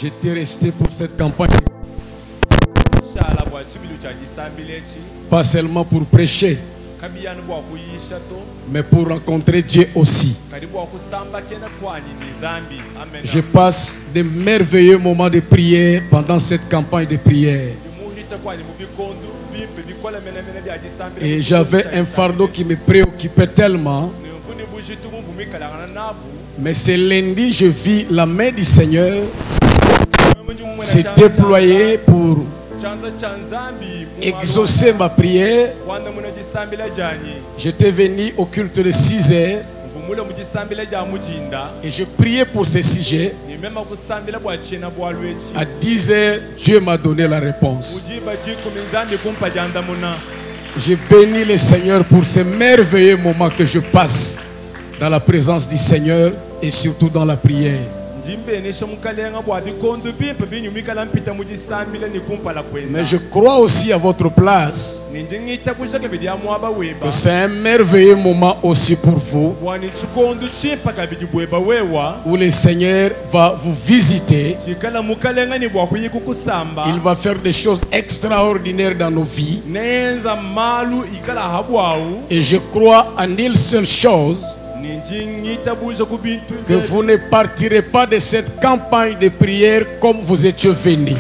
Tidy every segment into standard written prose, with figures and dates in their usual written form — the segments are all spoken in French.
J'étais resté pour cette campagne. Pas seulement pour prêcher, mais pour rencontrer Dieu aussi. Je passe de merveilleux moments de prière pendant cette campagne de prière. Et j'avais un fardeau qui me préoccupait tellement. Mais ce lundi, je vis la main du Seigneur se déployer pour exaucer ma prière. J'étais venu au culte de 6 heures et je priais pour ce sujet. À 10 heures, Dieu m'a donné la réponse. Je bénis le Seigneur pour ce merveilleux moment que je passe dans la présence du Seigneur et surtout dans la prière. Mais je crois aussi à votre place que c'est un merveilleux moment aussi pour vous, où le Seigneur va vous visiter. Il va faire des choses extraordinaires dans nos vies. Et je crois en une seule chose, que vous ne partirez pas de cette campagne de prière comme vous étiez venus.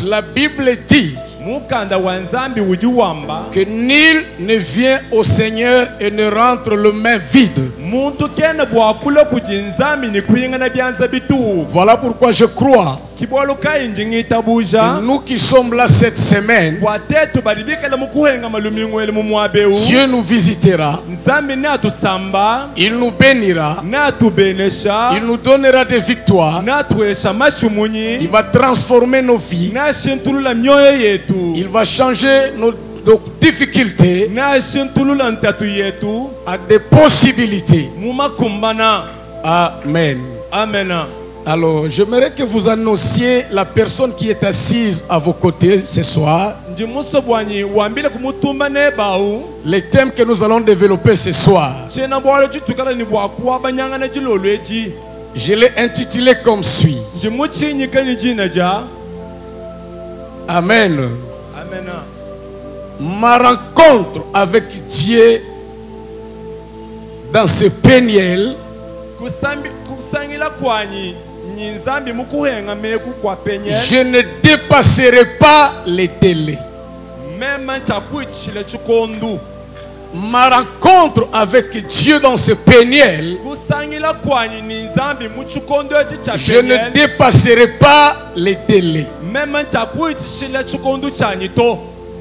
La Bible dit que nul ne vient au Seigneur et ne rentre le main vide. Voilà pourquoi je crois que nous qui sommes là cette semaine, Dieu nous visitera, il nous bénira, il nous donnera des victoires, il va transformer nos vies, il va changer nos difficultés à des possibilités. Amen. Amen. Alors, j'aimerais que vous annonciez la personne qui est assise à vos côtés ce soir. Le thème que nous allons développer ce soir, je l'ai intitulé comme suit. Amen. Amen. Ma rencontre avec Dieu dans ce péniel je ne dépasserai pas les délais. Ma rencontre avec Dieu dans ce péniel, je ne dépasserai pas les délais.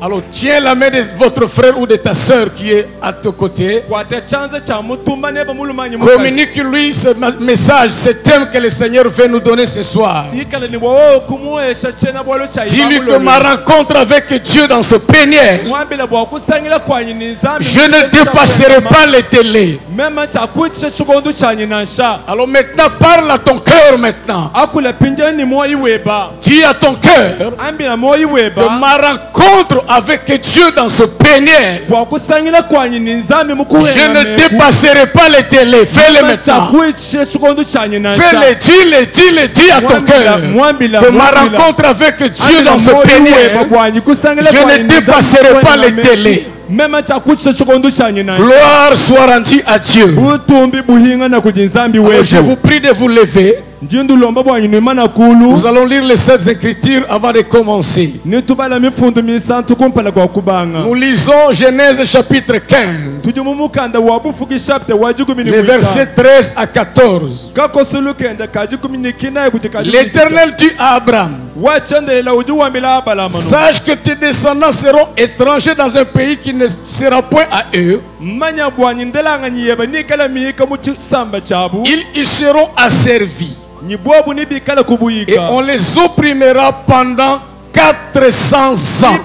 Alors tiens la main de votre frère ou de ta soeur qui est à ton côté. Communique-lui ce message, ce thème que le Seigneur veut nous donner ce soir. Dis-lui que ma rencontre avec Dieu dans ce péniel, je ne dépasserai pas les délais. Alors maintenant, parle à ton cœur maintenant. Dis à ton cœur que ma rencontre avec Dieu dans ce péniel, je ne dépasserai pas les délais. Fais-le maintenant. Fais-le, dis à ton cœur que ma rencontre avec Dieu dans ce péniel, je ne dépasserai pas les délais. Gloire soit rendue à Dieu. Alors, je vous prie de vous lever. Nous allons lire les Saintes Écritures avant de commencer. Nous lisons Genèse chapitre 15, les versets 13 à 14. L'Éternel dit à Abraham: sache que tes descendants seront étrangers dans un pays qui ne sera point à eux. Ils y seront asservis. Et on les opprimera pendant 400 ans.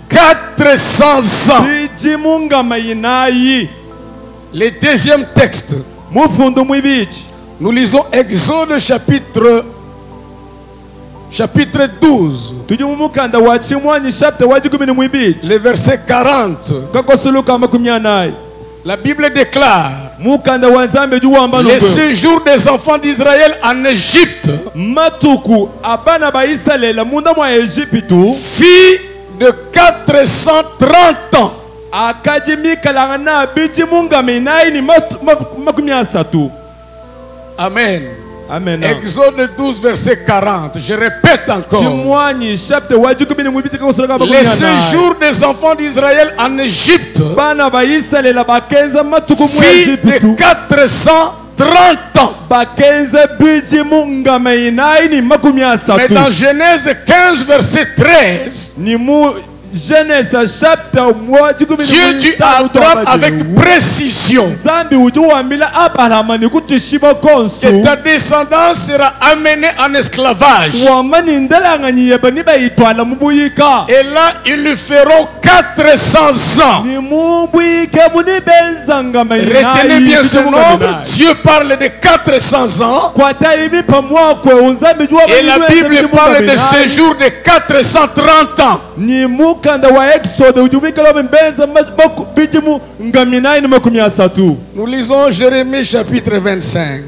400 ans. Le deuxième texte, nous lisons Exode chapitre 12, le verset 40. La Bible déclare le séjour des enfants d'Israël en Égypte fut de 430 ans. Amen. Amen. Exode 12, verset 40. Je répète encore. Les séjours des enfants d'Israël en Égypte fut de 430 ans. Mais dans Genèse 15, verset 13, Dieu dit à Abraham avec précision que ta descendance sera amenée en esclavage. Et là, ils lui feront 400 ans. Retenez bien ce nombre. Dieu parle de 400 ans. Et la Bible parle de séjour de 430 ans. Nous lisons Jérémie chapitre 25.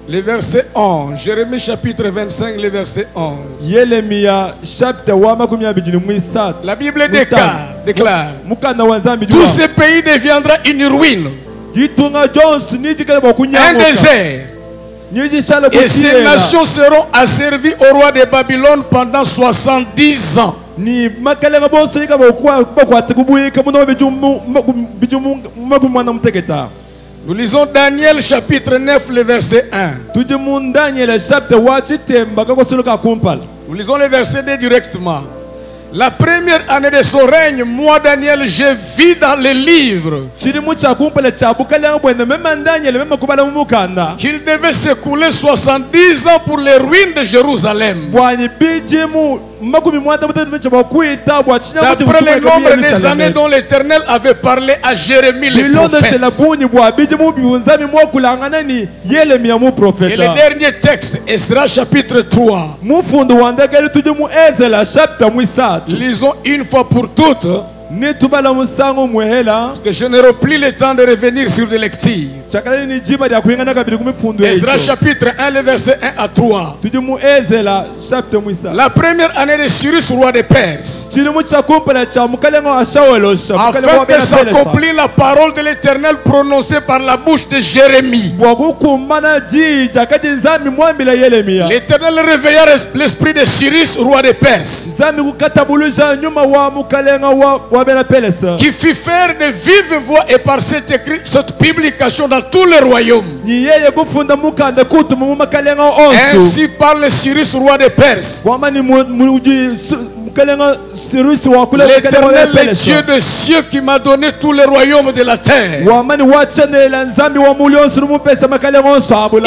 Le verset 11. Jérémie chapitre 25, le verset 11. La Bible déclare tout ce pays deviendra une ruine, un désert. Et ces nations seront asservies au roi de Babylone pendant 70 ans. Nous lisons Daniel chapitre 9, le verset 1. Nous lisons le verset 2 directement. La première année de son règne, moi Daniel, j'ai vu dans les livres qu'il devait s'écouler 70 ans pour les ruines de Jérusalem. D'après le nombre des années dont l'Éternel avait parlé à Jérémie le prophète. Et le dernier texte, Esdras chapitre 3. Lisons une fois pour toutes, que je n'aurai plus le temps de revenir sur les lectures. Esdras chapitre 1, le verset 1 à 3. La première année de Cyrus, roi de Perse, afin que s'accomplisse la parole de l'Éternel prononcée par la bouche de Jérémie. L'Éternel réveilla l'esprit de Cyrus, roi de Perse, qui fit faire de vive voix et par cette publication dans tout le royaume. Ainsi parle Cyrus, roi de Perse. L'Éternel, le Dieu de cieux, qui m'a donné tous les royaumes de la terre,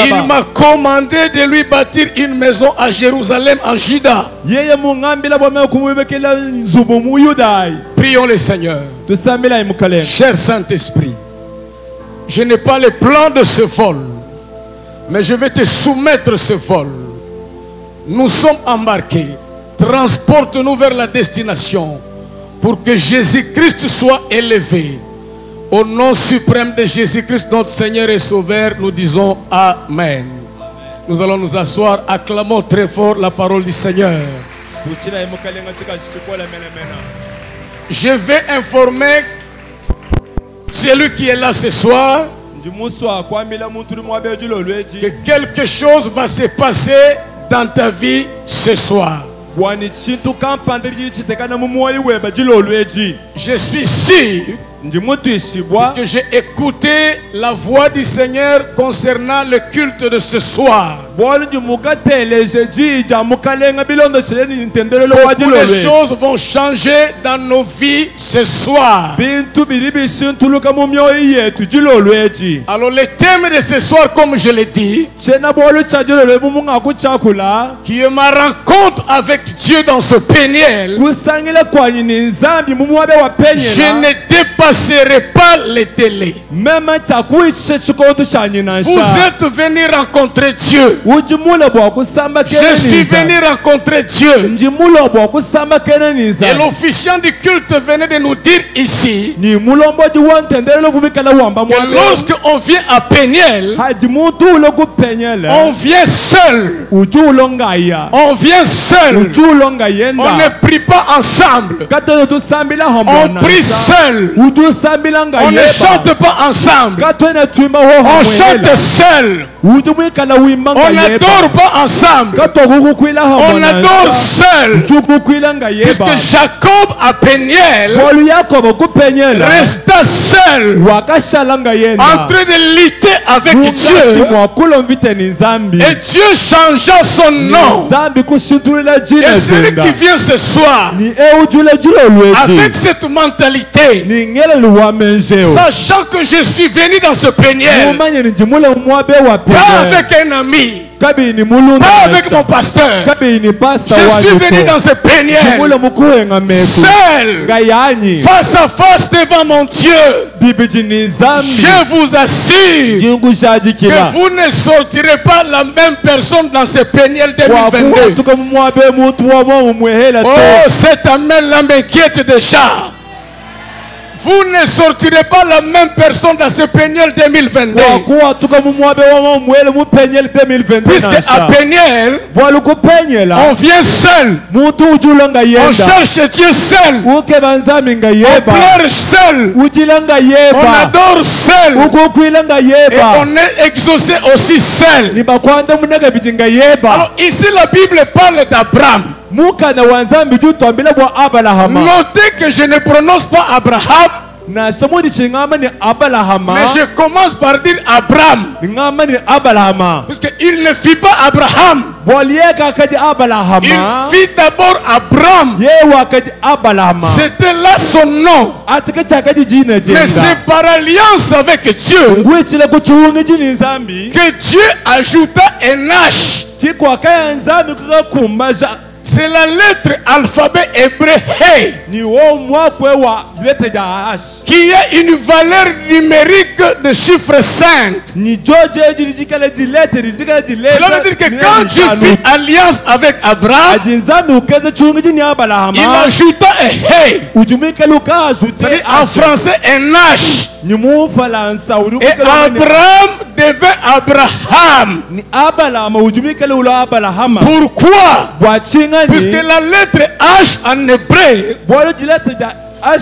il m'a commandé de lui bâtir une maison à Jérusalem en Juda. Prions le Seigneur. Cher Saint-Esprit, je n'ai pas le plan de ce vol, mais je vais te soumettre ce vol. Nous sommes embarqués. Transporte-nous vers la destination pour que Jésus-Christ soit élevé. Au nom suprême de Jésus-Christ, notre Seigneur et Sauveur, nous disons Amen. Nous allons nous asseoir, acclamons très fort la parole du Seigneur. Je vais informer celui qui est là ce soir que quelque chose va se passer dans ta vie ce soir. Je suis sûr, puisque j'ai écouté la voix du Seigneur concernant le culte de ce soir. Beaucoup de choses vont changer dans nos vies ce soir. Alors le thème de ce soir, comme je l'ai dit, qui est ma rencontre avec Dieu dans ce péniel, je ne dépasserai pas les délais. Vous êtes venus rencontrer Dieu. Je suis venu rencontrer Dieu. Et l'officiant du culte venait de nous dire ici que lorsque on vient à Péniel, on vient seul. On vient seul. On ne prie pas ensemble. On prie seul. On ne chante pas ensemble. On chante seul. On n'adore pas ensemble. On adore seul. Puisque Jacob à Péniel resta seul en train de lutter avec Dieu. Et Dieu changea son nom. Et celui qui vient ce soir avec cette mentalité, sachant que je suis venu dans ce Péniel, pas avec un ami, pas avec mon pasteur, je suis venu dans ce Péniel seul, face à face devant mon Dieu. Je vous assure que vous ne sortirez pas la même personne dans ce Péniel 2022. Oh, cet amen-là m'inquiète déjà. Vous ne sortirez pas la même personne dans ce Péniel 2022. Puisque à Péniel, on vient seul. On cherche Dieu seul. On pleure seul. On adore seul. Et on est exaucé aussi seul. Alors ici la Bible parle d'Abraham. Notez que je ne prononce pas Abraham, mais je commence par dire Abraham, puisqu'il ne fit pas Abraham, il fit d'abord Abraham. C'était là son nom, mais c'est par alliance avec Dieu que Dieu ajouta un H. C'est la lettre alphabet hébreu He, qui a une valeur numérique de chiffre 5. Cela veut dire que quand Dieu fit alliance avec Abraham, il ajouta un He, c'est-à-dire en français un H. Et Abraham devint Abraham. Pourquoi? Puisque la lettre H en hébreu a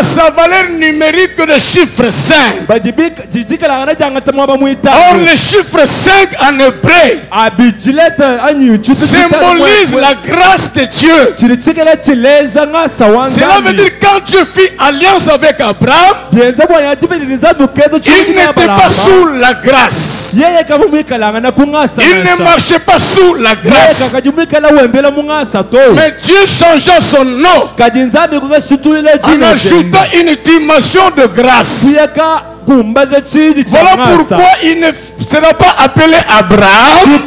sa valeur numérique de chiffre 5. Or le chiffre 5 en hébreu symbolise la grâce de Dieu. Cela veut dire que quand Dieu fit alliance avec Abraham, il n'était pas sous la grâce. Il ne marchait pas sous la grâce. Mais Dieu changea son nom en ajoutant une dimension de grâce. Voilà pourquoi il ne sera pas appelé Abraham,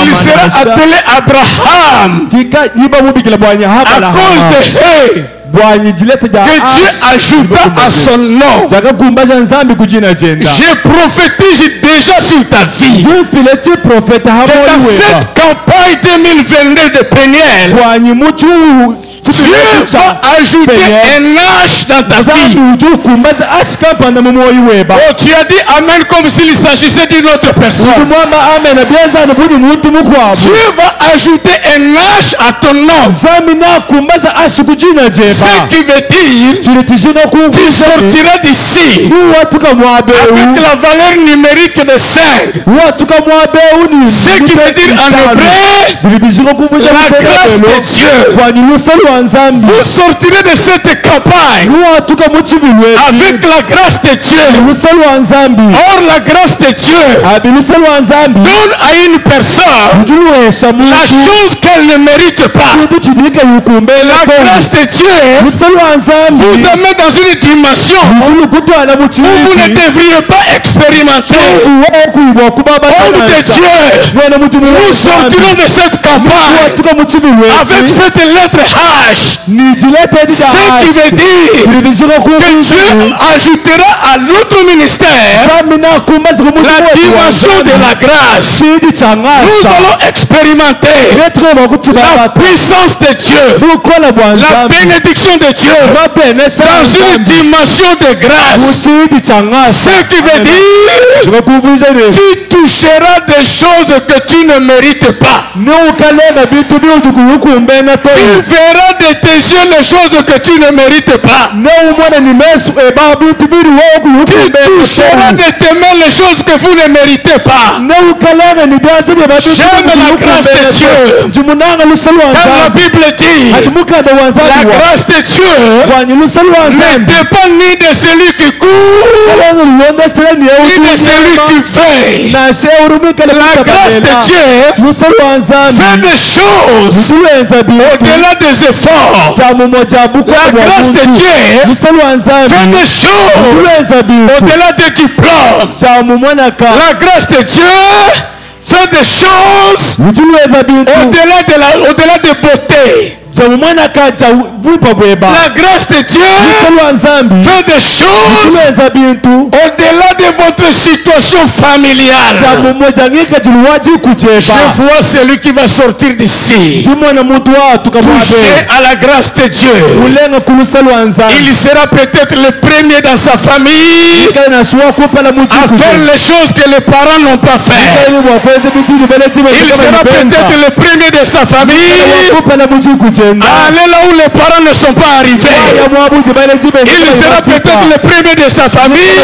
il sera appelé Abraham à cause de He que Dieu ajouta à son nom. Je prophétise déjà sur ta vie que dans cette campagne 2022 de Péniel, Dieu va ajouter un H dans ta vie. Oh, tu as dit Amen comme s'il s'agissait d'une autre personne. Dieu va ajouter un H à ton nom. Ce qui veut dire tu sortiras d'ici avec la valeur numérique de 5. Ce qui veut dire en hébreu la grâce de Dieu. Vous sortirez de cette campagne avec la grâce de Dieu. Or la grâce de Dieu donne à une personne la chose qu'elle ne mérite pas. La grâce de Dieu vous amène dans une dimension où vous ne devriez pas expérimenter. Homme de Dieu, nous sortirons de cette campagne avec cette lettre H. Dahash. Ce qui veut dire que Dieu ajoutera à l'autre ministère la dimension de la grâce. Nous allons expérimenter la puissance de Dieu, la bénédiction de Dieu dans une dimension de grâce. Ce qui veut dire tu toucheras des choses que tu ne mérites pas. Tu verras de tes yeux les choses que tu ne mérites pas. Tu toucheras de tes mains les choses que vous ne méritez pas. J'aime la grâce de Dieu. Comme la Bible dit, la grâce de Dieu ne dépend ni de celui qui court, ni de celui qui fait. La grâce de Dieu fait des choses au-delà des efforts. La grâce de Dieu fait des choses au-delà des diplômes. La grâce de Dieu fait des choses au-delà de beauté. La grâce de Dieu fait des choses au-delà de votre situation familiale. Je vois celui qui va sortir d'ici touché à la grâce de Dieu. Il sera peut-être le premier dans sa famille à faire les choses que les parents n'ont pas fait. Il sera peut-être le premier de sa famille aller là où les parents ne sont pas arrivés. Il sera peut-être le premier de sa famille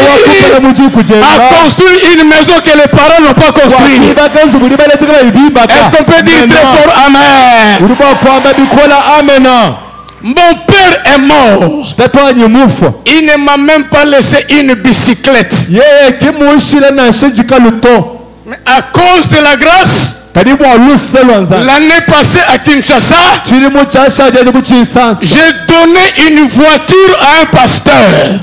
à construire une maison que les parents n'ont pas construite. Est-ce qu'on peut dire très fort Amen? Mon père est mort. Il ne m'a même pas laissé une bicyclette. Mais à cause de la grâce, l'année passée à Kinshasa, j'ai donné une voiture à un pasteur.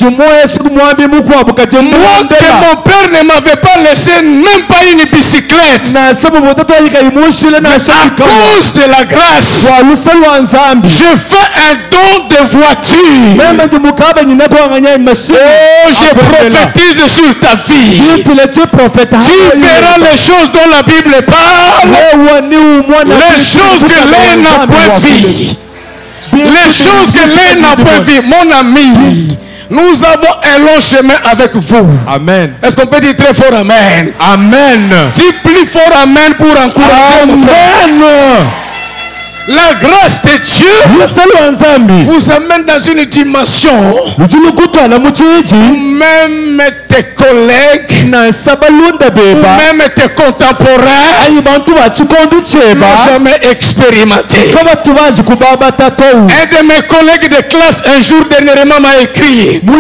Moi que mon père ne m'avait pas laissé même pas une bicyclette. Mais à cause de la grâce, je fais un don de voiture. Oh, je prophétise sur ta vie. Tu verras les choses dont la Bible parle. Les choses que l'un n'a pas vues. Les choses que l'un n'a pas vues. Mon ami, nous avons un long chemin avec vous. Amen. Est-ce qu'on peut dire très fort Amen? Amen. Dis plus fort Amen pour encourager mon frère. La grâce de Dieu vous amène dans une dimension où même tes collègues ou même tes contemporains n'ont jamais expérimenté. Un de mes collègues de classe un jour dernièrement m'a écrit. Il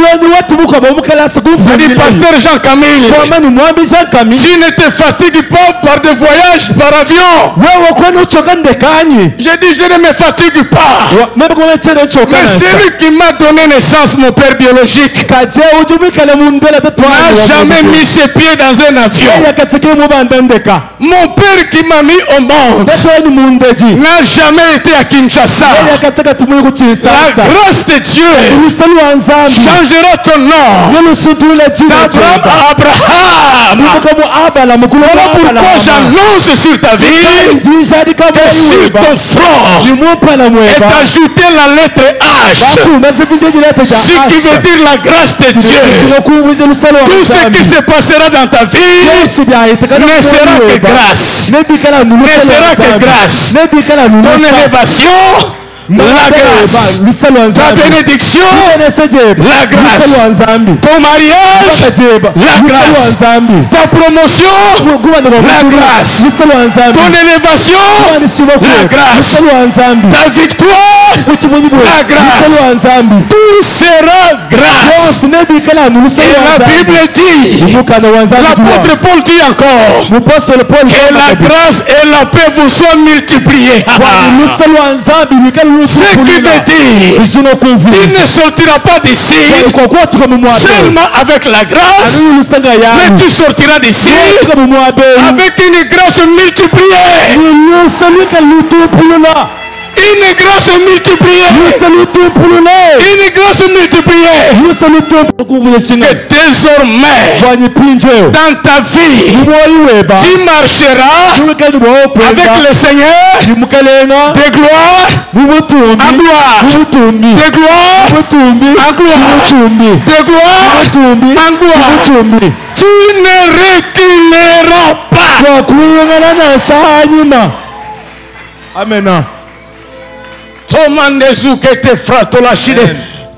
dit Pasteur Jean-Camille, tu ne te fatigues pas par des voyages par avion. J'ai dit je ne me fatigue pas. Mais celui qui m'a donné naissance, mon père biologique, n'a jamais mis ses pieds dans un avion. Mon père qui m'a mis au monde n'a jamais été à Kinshasa. La grâce de Dieu changera ton nom d'Abraham à Abraham. Voilà pourquoi j'annonce sur ta vie que sur ton front est ajoutée la lettre H. Ce qui veut dire la grâce de Dieu. Tout ce qui se passera dans ta vie ne sera que grâce. Ne sera que grâce. Ton élévation, la grâce. Ta bénédiction, la grâce. Ton mariage, la grâce. Ta promotion, la grâce. Ton élévation, la grâce. Ta victoire, la grâce. Tout sera grâce. Et la Bible dit, l'apôtre Paul dit encore, que la grâce et la paix vous soient multipliées. Ce qui veut dire, tu ne sortiras pas d'ici seulement avec la grâce, mais tu sortiras d'ici avec une grâce multipliée. Une grâce multipliée. Une grâce multipliée. Que désormais, dans ta vie, tu marcheras avec le Seigneur de gloire en gloire, de gloire en gloire, de gloire en gloire. Tu ne reculeras pas. Amen. Thomas Nezukete Fratolachide.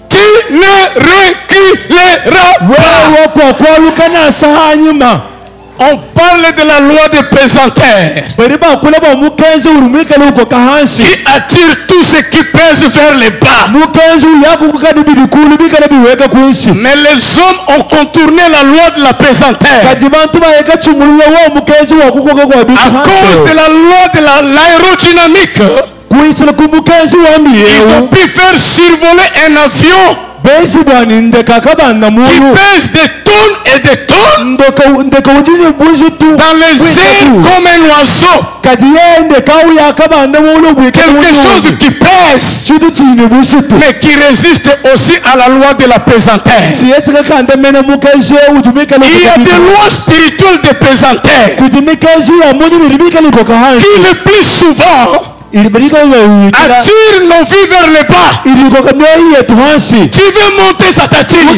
Tu ne reculeras pas. On parle de la loi de pesanteur qui attire tout ce qui pèse vers les bas. Mais les hommes ont contourné la loi de la pesanteur à cause de la loi de l'aérodynamique. Ils ont pu faire survoler un avion qui pèse des tonnes et des tonnes dans les airs comme un oiseau. Quelque chose qui pèse mais qui résiste aussi à la loi de la pesanteur. Il y a des lois spirituelles de pesanteur qui le plus souvent attire nos vies vers le bas. Tu veux monter, ça t'attire. Tu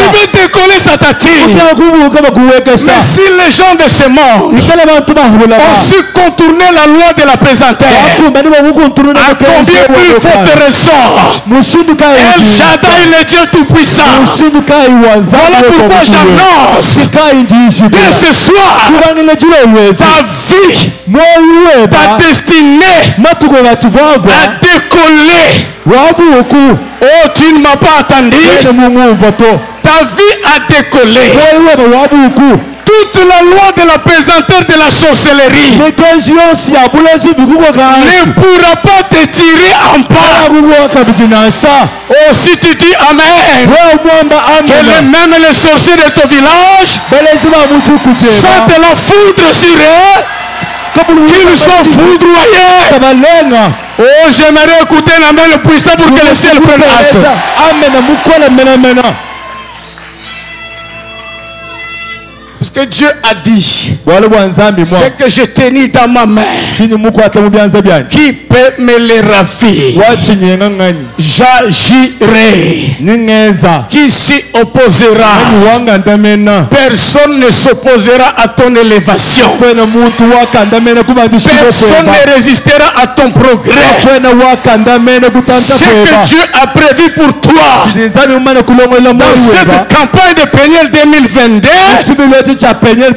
veux décoller, ça t'attire. Mais si les gens de ce monde ont su contourner la loi de la pesanteur, à combien plus forte raison El Shaddai, le Dieu Tout-Puissant. Voilà pourquoi j'annonce dès ce soir ta vie, ta destinée a décollé. Oh, tu ne m'as pas attendu. Ta vie a décollé. Toute la loi de la pesanteur de la sorcellerie ne pourra pas te tirer en bas. Oh, si tu dis Amen, que même les sorciers de ton village sentent la foudre sur eux, qu'ils soient foudroyés. Oh, j'aimerais écouter un amen le puissant pour que le ciel prenne acte. Parce que Dieu a dit, ce que je tenais dans ma main, qui peut me les ravir, j'agirai. Qui s'y opposera? Personne ne s'opposera à ton élévation. Personne ne résistera à ton progrès. Ce que Dieu a prévu pour toi dans cette campagne de Peniel 2022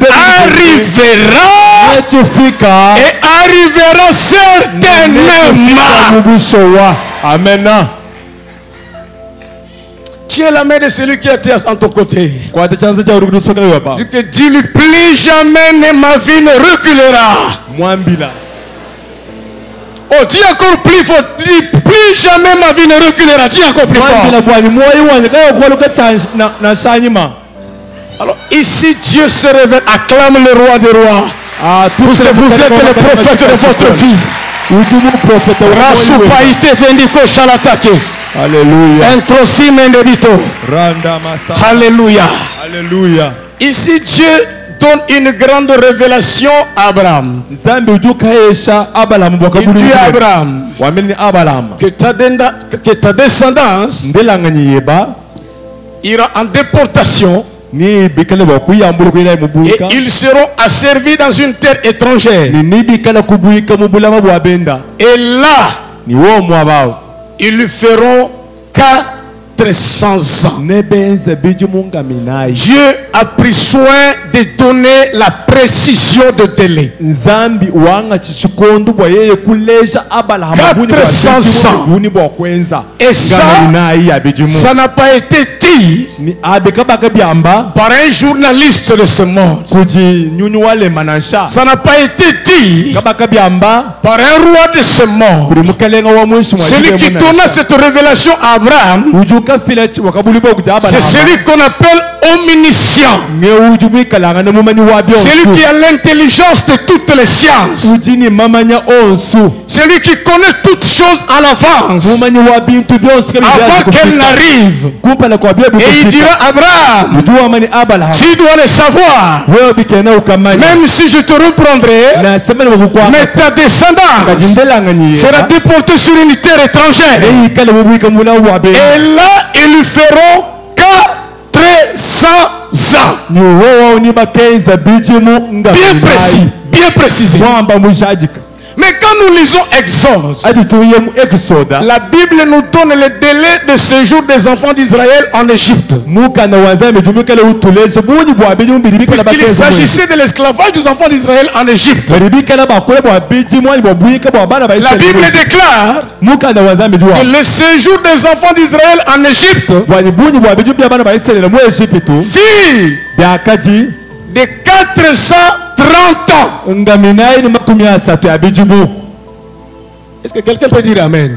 arrivera et arrivera certainement. Amen. Tiens la main de celui qui est à ton côté. Dis-lui, plus jamais ma vie ne reculera. Oh, dis encore plus fort. Dis, plus jamais ma vie ne reculera. Dis encore plus fort. Alors ici Dieu se révèle, acclame le roi des rois. Parce que vous êtes le prophète de votre vie. Alléluia. Alléluia. Alléluia. Ici Dieu donne une grande révélation à Abraham. Il dit à Abraham que ta descendance ira en déportation. Et ils seront asservis dans une terre étrangère. Et là, ils lui feront 400 ans. Dieu a pris soin de donner la précision de délai. 400 ans. Et ça n'a pas été dit par un journaliste de ce monde. Ça n'a pas été dit par un roi de ce monde. Celui qui donna cette révélation à Abraham, c'est celui qu'on appelle omniscient. Celui qui a l'intelligence de toutes les sciences. Celui qui connaît toutes choses à l'avance. Avant qu'elles n'arrivent. Et il dira à Abraham, tu dois le savoir. Même si je te reprendrai, mais ta descendance sera déportée sur une terre étrangère. Et là, ils lui feront 400 ans. Bien précis, bien précisé. Mais quand nous lisons Exode, la Bible nous donne le délai de séjour des enfants d'Israël en Égypte. Puisqu'il s'agissait de l'esclavage des enfants d'Israël en Égypte. La Bible déclare que le séjour des enfants d'Israël en Égypte fut de 430 ans. Est-ce que quelqu'un peut dire Amen?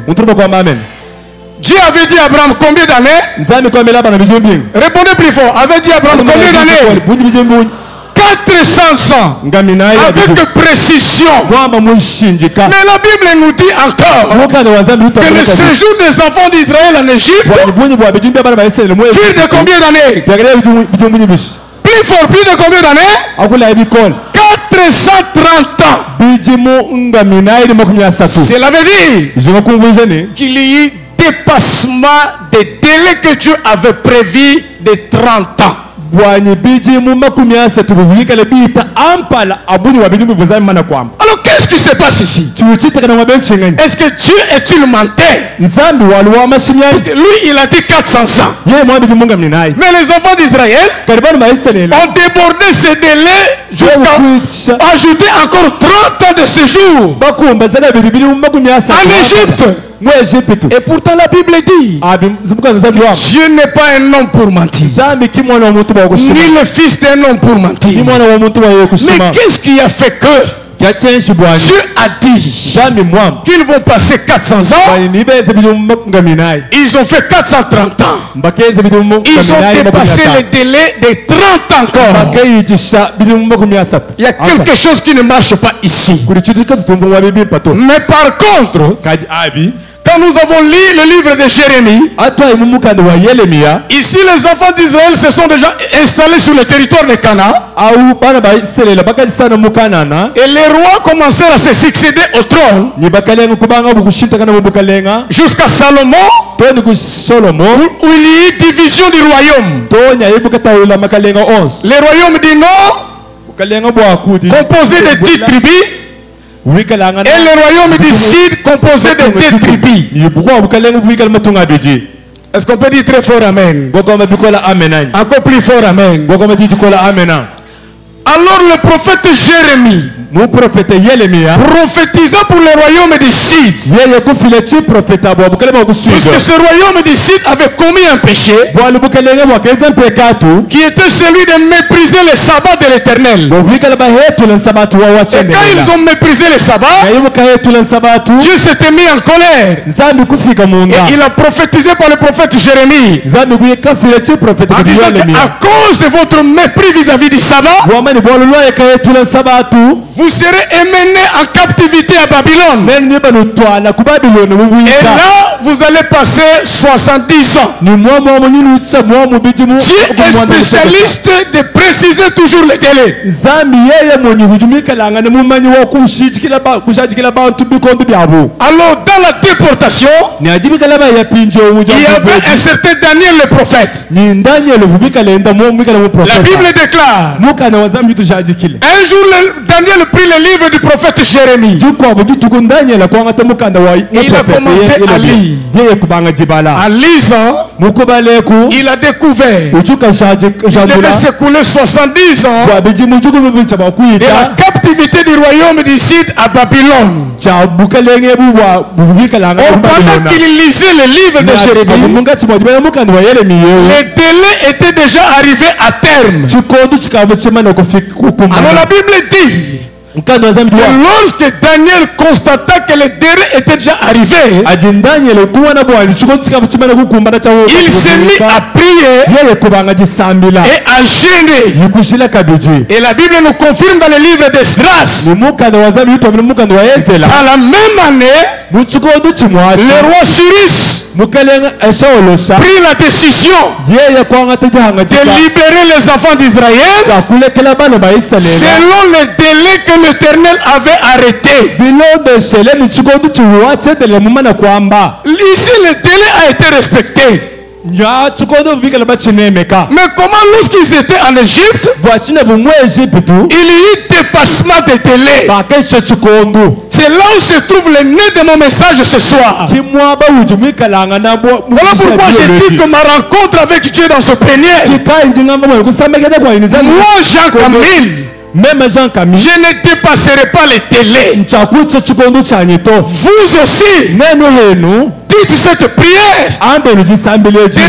Dieu avait dit à Abraham combien d'années? Répondez plus fort. Avait dit à Abraham combien d'années? 400 ans. Avec précision. Mais la Bible nous dit encore que le séjour des enfants d'Israël en Égypte fut de combien d'années? Plus fort, plus de combien d'années? 430 ans. Cela veut dire qu'il y a eu dépassement des délais que Dieu avait prévus de 30 ans. Alors qu'est-ce qui se passe ici? Est-ce que Dieu est-il menteur? Parce que lui il a dit 400 ans. Mais les enfants d'Israël ont débordé ces délais jusqu'à ajouter encore 30 ans de séjour en Égypte. Et pourtant la Bible dit Dieu n'est pas un homme pour mentir, ni le fils d'un homme pour mentir. Mais qu'est-ce qui a fait que Dieu a dit qu'ils vont passer 400 ans? Ils ont fait 430 ans. Ils ont dépassé le délai de 30 ans encore. Il y a quelque chose qui ne marche pas ici. Mais par contre, quand nous avons lu le livre de Jérémie, ici les enfants d'Israël se sont déjà installés sur le territoire de Canaan. Et les rois commencèrent à se succéder au trône jusqu'à Salomon, où il y a eu division du royaume. Le royaume du nord, composé de 10 tribus, et le royaume du sud composé de 2 tribus. Est-ce qu'on peut dire très fort Amen? Encore plus fort Amen. Alors le prophète Jérémie prophétisa pour le royaume du sud. Puisque ce royaume du sud avait commis un péché qui était celui de mépriser le sabbat de l'Éternel. Et quand ils ont méprisé le sabbat, Dieu s'était mis en colère. Et il a prophétisé par le prophète Jérémie en disant qu'à cause de votre mépris vis-à-vis du sabbat, vous serez emmené en captivité à Babylone. Et là, vous allez passer 70 ans. Dieu est spécialiste de préciser toujours les délais. Alors, dans la déportation, il y avait un certain Daniel le prophète. La Bible déclare, un jour Daniel prit le livre du prophète Jérémie. Et il a commencé à lire. En lisant, il a découvert qu'il devait s'écouler 70 ans de la captivité du royaume du sud à Babylone. Pendant qu'il lisait le livre de Jérémie, les délais étaient déjà arrivés à terme. Alors la Bible dit lorsque Daniel constata que le dernier était déjà arrivé, il s'est mis à prier et à gêner. Et la Bible nous confirme dans le livre d'Esdras, à la même année, le roi Cyrus prit la décision de libérer les enfants d'Israël selon le délai que l'Éternel avait arrêté. Ici, le délai a été respecté. Mais comment lorsqu'ils étaient en Égypte, il y eut dépassement des délais. C'est là où se trouve le nez de mon message ce soir. Voilà pourquoi j'ai dit que ma rencontre avec Dieu dans ce plénière, moi Jean Camille, je ne dépasserai pas les délais. Vous aussi, dites cette prière de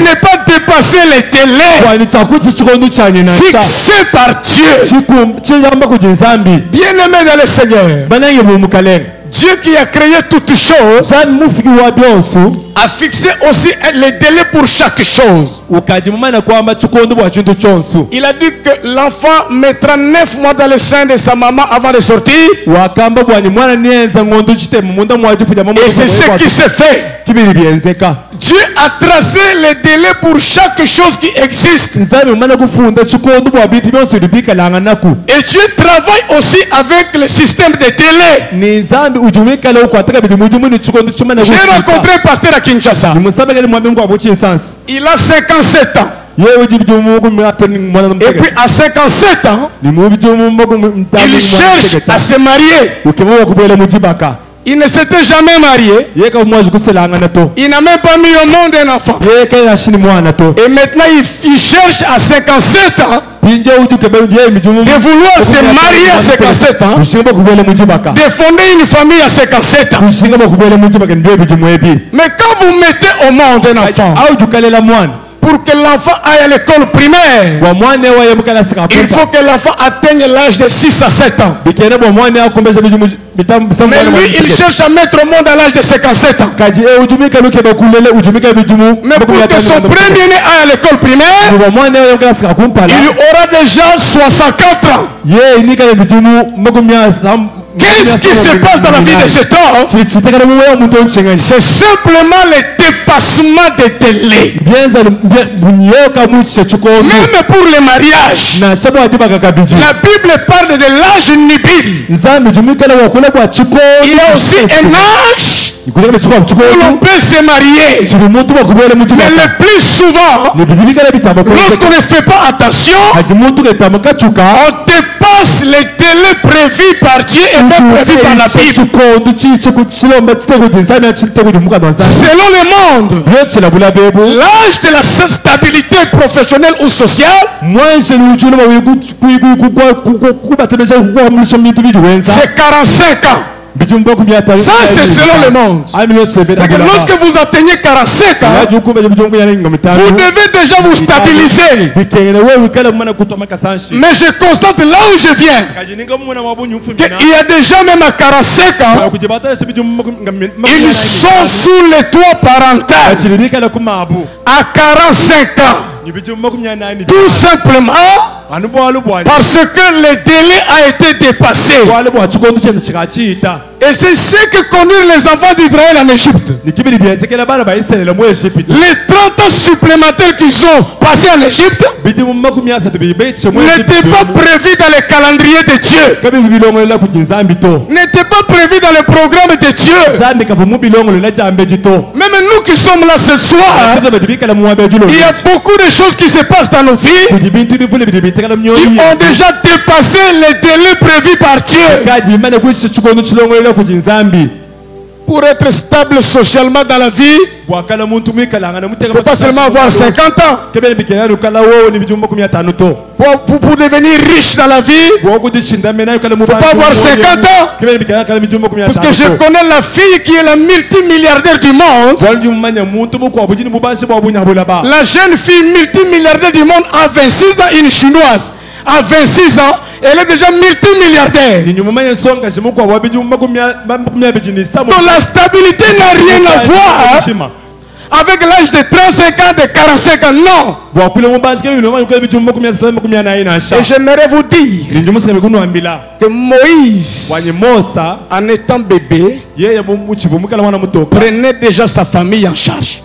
ne pas dépasser les délais fixés par Dieu. Bien-aimé dans le Seigneur, Dieu qui a créé toutes choses a fixé aussi les délais pour chaque chose. Il a dit que l'enfant mettra 9 mois dans le sein de sa maman avant de sortir. Et c'est ce qui s'est fait. Dieu a tracé les délais pour chaque chose qui existe. Et Dieu travaille aussi avec le système de délais. J'ai rencontré un pasteur à Kinshasa. Il a 57 ans. Et puis à 57 ans, il cherche à se marier. Il ne s'était jamais marié. Il n'a même pas mis au monde un enfant. Et maintenant il cherche à 57 ans de vouloir se marier à 57 ans, de fonder une famille à 57 ans. Mais quand vous mettez au monde un enfant, pour que l'enfant aille à l'école primaire, il faut que l'enfant atteigne l'âge de 6 à 7 ans. Mais lui, il cherche à mettre au monde à l'âge de 57 ans. Mais pour que son premier-né aille à l'école primaire, il aura déjà 64 ans. Qu'est-ce qui se passe dans la vie de cet homme? C'est simplement le dépassement des délais. Même pour les mariages, la Bible parle de l'âge nubile. Il y a aussi un âge où l'on peut se marier. Mais le plus souvent, lorsqu'on ne fait pas attention, on dépasse les délais prévus par Dieu et même prévus par la Bible. Selon le monde, l'âge de la stabilité professionnelle ou sociale, c'est 45 ans. Ça, c'est selon le monde. Lorsque vous atteignez 45 ans, vous devez déjà vous stabiliser. Mais je constate là où je viens qu'il y a déjà même à 45 ans, ils sont sous les toits parental. À 45 ans, tout simplement parce que le délai a été dépassé. Et c'est ce que conduit les enfants d'Israël en Égypte. Les 30 ans supplémentaires qu'ils ont passés en Égypte n'étaient pas prévus dans le calendrier de Dieu. N'étaient pas prévus dans le programme de Dieu. Même nous qui sommes là ce soir, il y a beaucoup de choses qui se passent dans nos vies qui ont déjà dépassé les délais prévus par Dieu. Pour être stable socialement dans la vie, il ne faut pas seulement avoir 50 ans. Pour devenir riche dans la vie, il ne faut pas avoir 50 ans. Parce que je connais la fille qui est la multimilliardaire du monde. La jeune fille multimilliardaire du monde a 26 ans, une chinoise. à 26 ans, elle est déjà multimilliardaire. Donc la stabilité n'a rien à voir avec l'âge de 35 ans, de 45 ans, non. Et j'aimerais vous dire que Moïse, en étant bébé, prenait déjà sa famille en charge.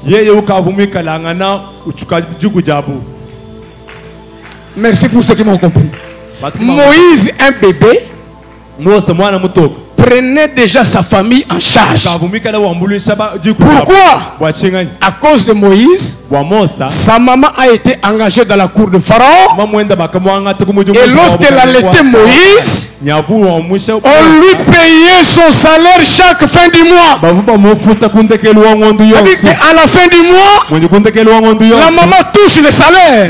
Merci pour ceux qui m'ont compris. Moïse, un bébé, prenait déjà sa famille en charge. Pourquoi? À cause de Moïse, sa maman a été engagée dans la cour de Pharaon. Et lorsqu'elle allaitait Moïse, on lui payait son salaire chaque fin du mois. C'est-à-dire qu'à la fin du mois, la maman touche le salaire.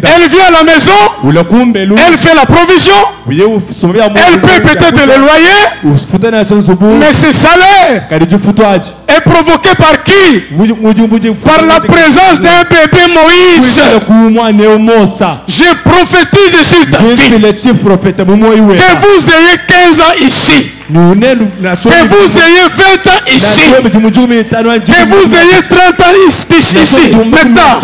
Elle vient à la maison, elle fait la provision, elle paie peut-être le loyer, mais ce salaire est provoqué par qui? Par la présence d'un bébé Moïse. Je prophétise sur ta vie que vous ayez 15 ans ici, que vous ayez 20 ans ici, que vous ayez 30 ans ici. Maintenant,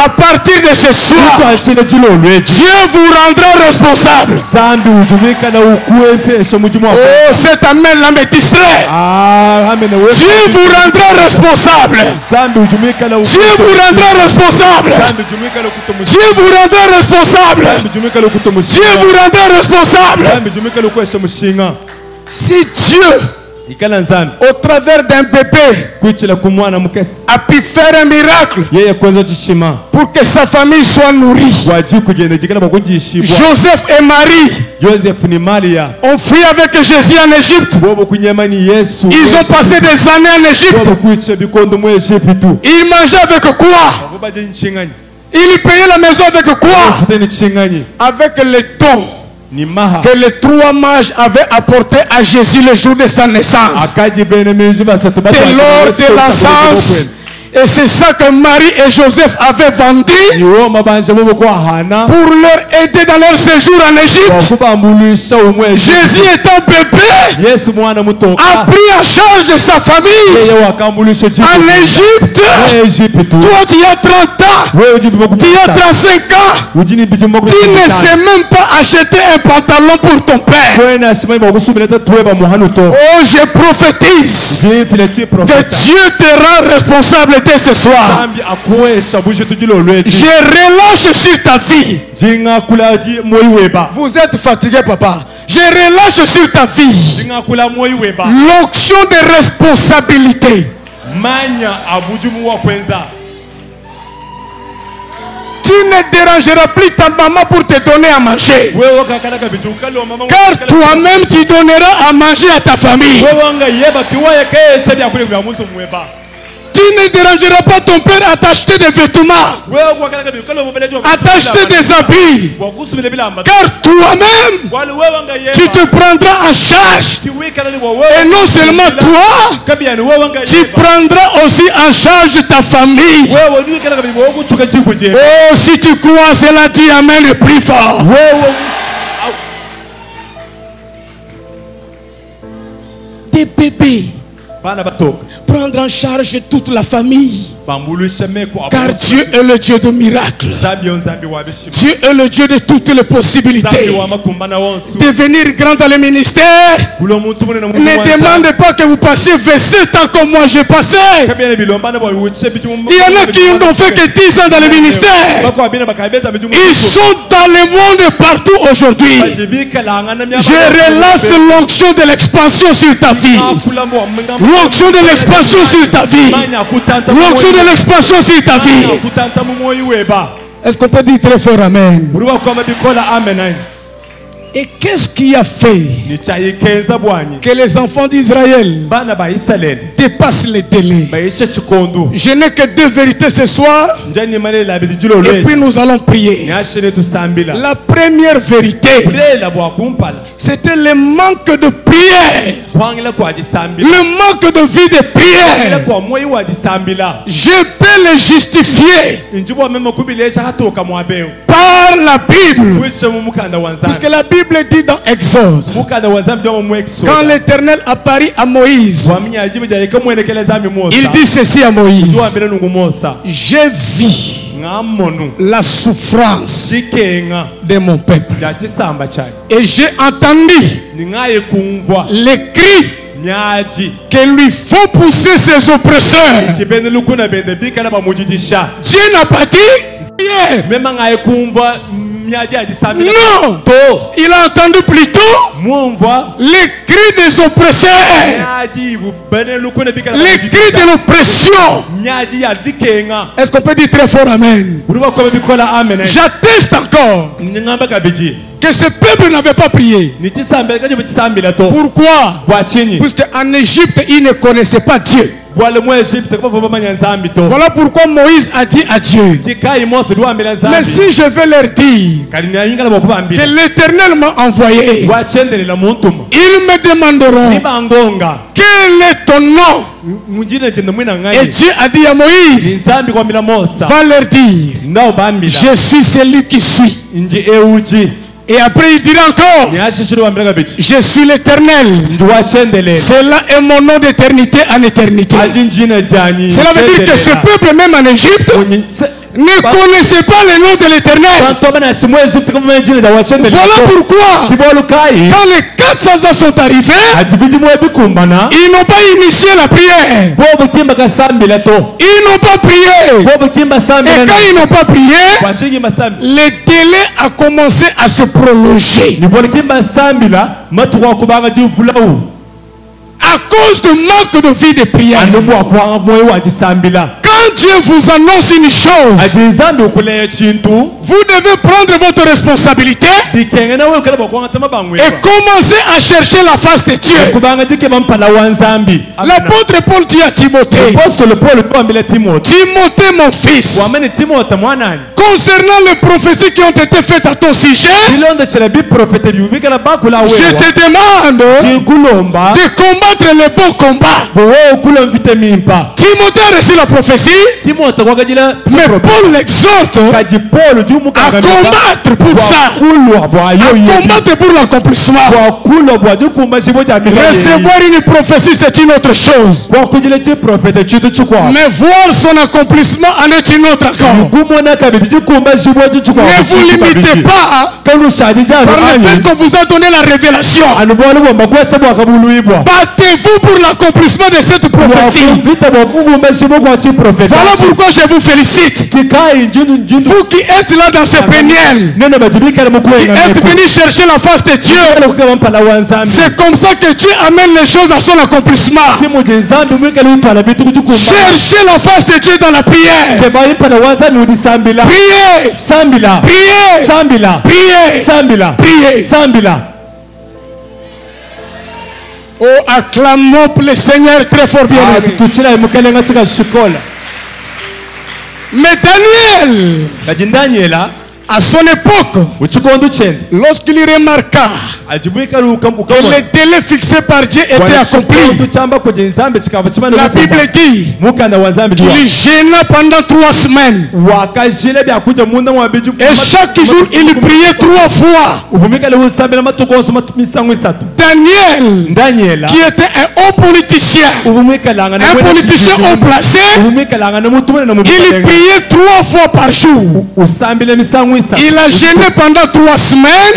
à partir de ce soir, Dieu vous rendra responsable. Oh, cet amen là me distrait. Dieu vous rendra responsable. Dieu vous rendra responsable. Dieu vous rendra responsable. Dieu vous rendra responsable. Si Dieu, au travers d'un bébé, a pu faire un miracle pour que sa famille soit nourrie, Joseph et Marie ont fui avec Jésus en Égypte. Ils ont passé des années en Égypte. Ils mangeaient avec quoi? Ils payaient la maison avec quoi? Avec les dons que les 3 mages avaient apporté à Jésus le jour de sa naissance. De l'or, de l'encens. Et c'est ça que Marie et Joseph avaient vendu pour leur aider dans leur séjour en Égypte. Jésus étant bébé a pris en charge de sa famille en Égypte. Toi tu as 30 ans, tu as 35 ans, tu ne sais même pas acheter un pantalon pour ton père. Oh, je prophétise que Dieu te rend responsable dès ce soir. Je relâche sur ta vie. Vous êtes fatigué, papa. Je relâche sur ta vie l'onction de responsabilité. Tu ne dérangeras plus ta maman pour te donner à manger, car toi-même tu donneras à manger à ta famille. Tu ne dérangeras pas ton père à t'acheter des vêtements, à t'acheter des habits, car toi-même tu te prendras en charge. Et non seulement toi, tu prendras aussi en charge ta famille. Oh, si tu crois cela, dis amen le plus fort. Des bébés, prendre en charge toute la famille, car Dieu est le Dieu de miracles. Dieu est le Dieu de toutes les possibilités. Devenir grand dans le ministère ne demande pas que vous passiez 27 ans comme moi j'ai passé. Il y en a qui n'ont fait que 10 ans dans le ministère. Ils sont dans le monde partout aujourd'hui. Je relâche l'onction de l'expansion sur ta vie. L'onction de l'expansion sur ta vie. L'onction de l'expansion sur ta vie. Est-ce qu'on peut dire très fort amen? Et qu'est-ce qui a fait que les enfants d'Israël dépassent les délais? Je n'ai que deux vérités ce soir. Et puis nous allons prier. La première vérité, c'était le manque de prière. Le manque de vie de prière. Je peux le justifier par la Bible. Puisque la Bible dit dans Exode, quand l'Éternel apparut à Moïse, il dit ceci à Moïse: j'ai vu la souffrance de mon peuple et j'ai entendu les cris que lui font pousser ses oppresseurs. Dieu n'a pas dit non, il a entendu plutôt les cris des oppresseurs, les cris de l'oppression. Est-ce qu'on peut dire très fort amen? J'atteste encore que ce peuple n'avait pas prié. Pourquoi? Puisque en Égypte, ils ne connaissaient pas Dieu. Voilà pourquoi Moïse a dit à Dieu: mais si je vais leur dire que l'Éternel m'a envoyé, ils me demanderont quel est ton nom. Et Dieu a dit à Moïse: va leur dire, je suis celui qui suis. Et après il dira encore: je suis l'Éternel. Cela est mon nom d'éternité en éternité. Cela veut dire que ce peuple, même en Égypte, ne connaissait pas le nom de l'Éternel. Voilà pourquoi, quand les 400 ans sont arrivés, ils n'ont pas initié la prière. Ils n'ont pas prié. Et quand ils n'ont pas prié, le délai a commencé à se prolonger. À cause du manque de vie de prière. Quand Dieu vous annonce une chose, vous devez prendre votre responsabilité et commencer à chercher la face de Dieu. L'apôtre Paul dit à Timothée: Timothée, mon fils, concernant les prophéties qui ont été faites à ton sujet, je te demande de combattre le bon combat. Timothée a reçu la prophétie, mais Paul l'exhorte à combattre pour ça, à combattre pour l'accomplissement. Recevoir une prophétie, c'est une autre chose, mais voir son accomplissement en est une autre encore. Ne vous limitez pas par le fait qu'on vous a donné la révélation. Battez-vous pour l'accomplissement de cette prophétie. Voilà pourquoi je vous félicite. Vous qui êtes là dans ce péniel, qui êtes venus chercher la face de Dieu, c'est comme ça que Dieu amène les choses à son accomplissement. Cherchez la face de Dieu dans la prière. Priez. Priez. Oh, acclamons pour le Seigneur très fort, bien aimé. Mais Daniel, à son époque, lorsqu'il remarqua que le délai fixé par Dieu était accompli, la Bible dit qu'il gêna pendant 3 semaines. Et chaque jour, il priait 3 fois. Daniel, qui était un haut politicien, un politicien haut placé, il priait 3 fois par jour. Il a gêné pendant 3 semaines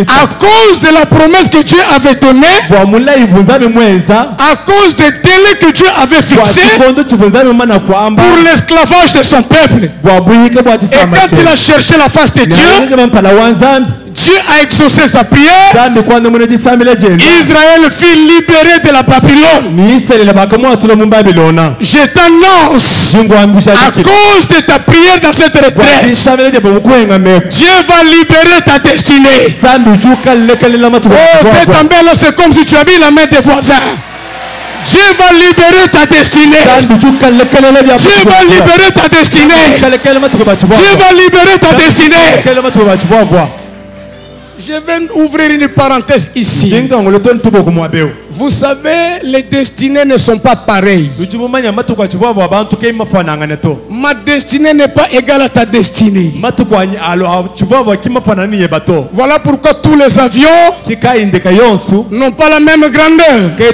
à cause de la promesse que Dieu avait donnée, à cause des délais que Dieu avait fixés pour l'esclavage de son peuple. Et quand il a cherché la face de Dieu, Dieu a exaucé sa prière. Israël fut libéré de la Babylone. Je t'annonce, à cause de ta prière dans cette retraite, Dieu va libérer ta destinée. Oh, cette embelle, c'est comme si tu as mis la main des voisins. Dieu va libérer ta destinée. Dieu va libérer ta destinée. Dieu va libérer ta destinée. Je vais ouvrir une parenthèse ici. Vous savez, les destinées ne sont pas pareilles. Ma destinée n'est pas égale à ta destinée. Voilà pourquoi tous les avions n'ont pas la même grandeur. Il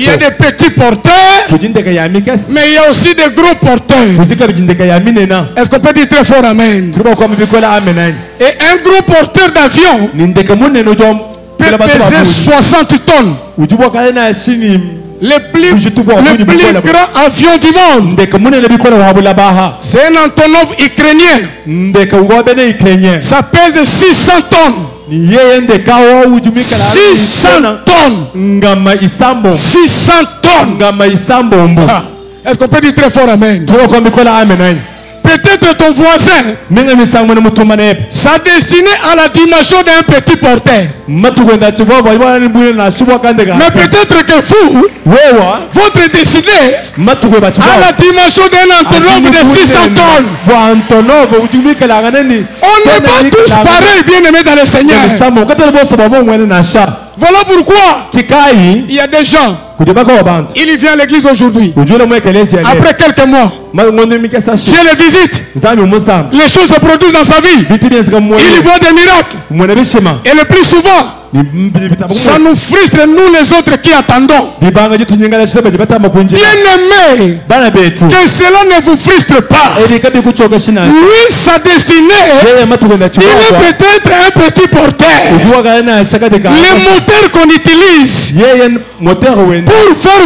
y a des petits porteurs, mais il y a aussi des gros porteurs. Est-ce qu'on peut dire très fort amen? Et un gros porteur d'avion peut peser 60 tonnes. Le plus grand avion du monde, c'est un Antonov ukrainien. Ça pèse 600 tonnes. 600 tonnes. 600 tonnes. Est-ce qu'on peut dire très fort amen? Peut-être ton voisin, sa destinée à la dimension d'un petit porteur. Mais peut-être que vous, votre destinée à la dimension d'un Antonov de 600 tonnes. On n'est pas tous pareils, bien aimés dans le Seigneur. Voilà pourquoi il y a des gens, il vient à l'église aujourd'hui. Après quelques mois, Dieu les visite. Les choses se produisent dans sa vie. Il voit des miracles. Et le plus souvent, ça nous frustre, nous les autres qui attendons. Bien aimé, que cela ne vous frustre pas. Lui, sa destinée, il est peut-être un petit porteur. Les moteurs qu'on utilise pour faire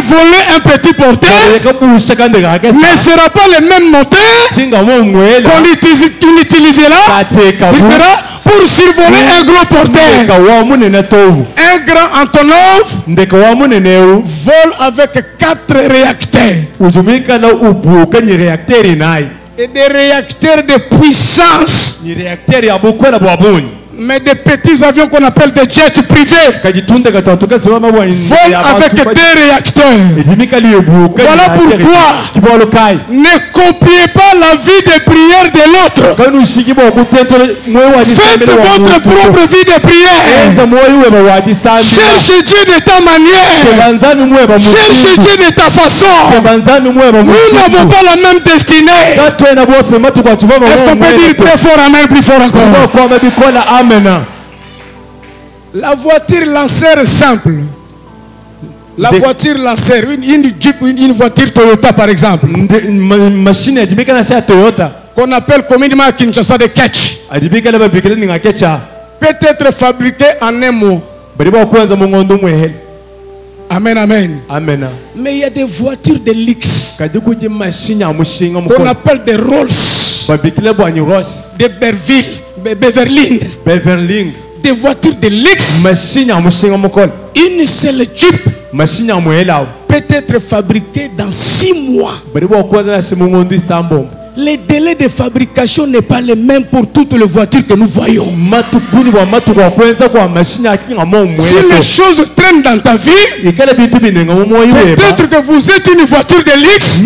voler un petit porteur ne sera pas le même moteur qu'on utilisera pour survoler un gros porteur. Un grand Antonov vole avec 4 réacteurs. Et des réacteurs de puissance. Mais des petits avions qu'on appelle des jets privés volent avec 2 réacteurs. Voilà pourquoi ne copiez pas la vie de prière de l'autre. Faites votre propre vie de prière. Cherchez Dieu de ta manière. Cherchez Dieu de ta façon. Nous n'avons pas la même destinée. Est-ce qu'on peut dire très fort amen, plus fort encore? La voiture lanceur simple. La voiture lanceur, une Jeep, une voiture Toyota par exemple. Qu'on appelle communément à Kinshasa de catch. Peut être fabriquée en un mois. Amen, amen. Amen. Mais il y a des voitures de luxe qu'on appelle des Rolls, des Beverly, des voitures de luxe. Une seule Jeep peut être fabriquée dans 6 mois. Les délais de fabrication n'est pas les mêmes pour toutes les voitures que nous voyons. Si les choses traînent dans ta vie, peut-être que vous êtes une voiture de luxe où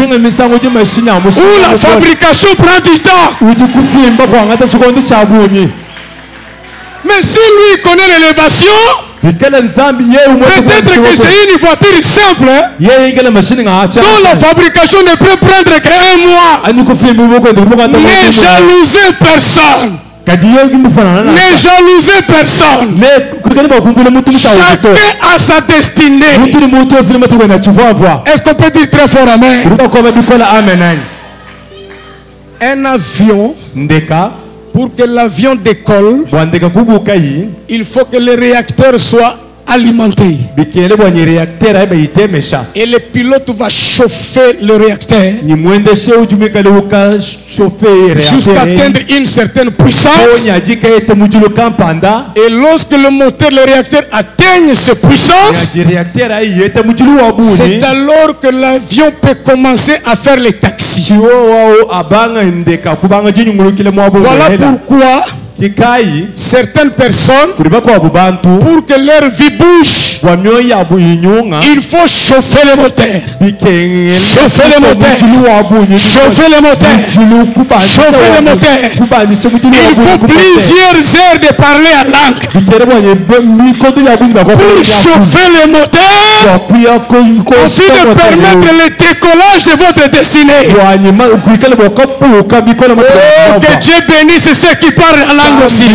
la fabrication prend du temps. Mais si lui connaît l'élévation, peut-être que c'est une voiture simple dont la fabrication ne peut prendre qu'un mois. Ne jalousez personne. Ne jalousez personne. Chacun a sa destinée. Est-ce qu'on peut dire très fort amen? Un avion, pour que l'avion décolle, il faut que les réacteurs soient alimenter. Et le pilote va chauffer le réacteur jusqu'à atteindre une certaine puissance. Et lorsque le moteur, le réacteur atteigne cette puissance, c'est alors que l'avion peut commencer à faire les taxis. Voilà pourquoi certaines personnes, pour que leur vie bouge, il faut chauffer le moteur. Chauffer le moteur. Chauffer le moteur. Chauffer le moteur. Il faut plusieurs heures de parler à langue pour chauffer le moteur, aussi de permettre le décollage de votre destinée. Oh, que Dieu bénisse ceux qui parlent à langue aussi.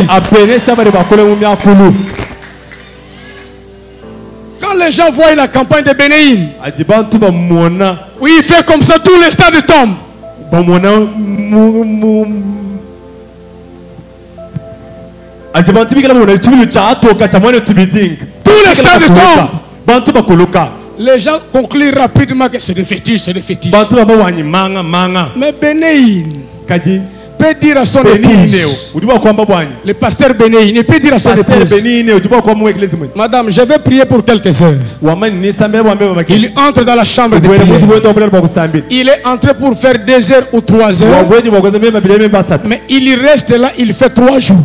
Quand les gens voient la campagne de Bénéine, oui, il fait comme ça, tous les stades tombent. Tous les stades tombent. Les gens concluent rapidement que c'est des fétiches, c'est des fétiches. Mais Bénéine peut dire à son épouse, le pasteur Bénéine, il peut dire à son épouse, madame, je vais prier pour quelques heures. Il entre dans la chambre de prière. Il est entré pour faire 2 heures ou 3 heures. Mais il reste là, il fait 3 jours.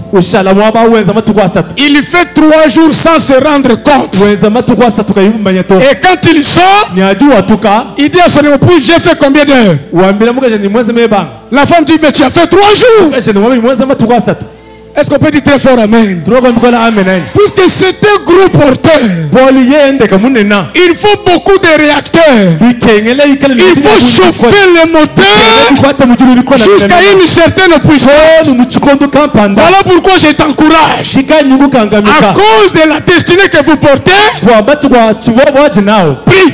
Il fait 3 jours sans se rendre compte. Et quand il sort, il dit à son épouse, j'ai fait combien d'heures? La femme dit, mais tu as fait 3 jours. Est-ce qu'on peut dire très fort amen? Puisque c'est un gros porteur, il faut beaucoup de réacteurs. Il faut chauffer le moteur jusqu'à une certaine puissance. Voilà pourquoi je t'encourage. À cause de la destinée que vous portez, prie.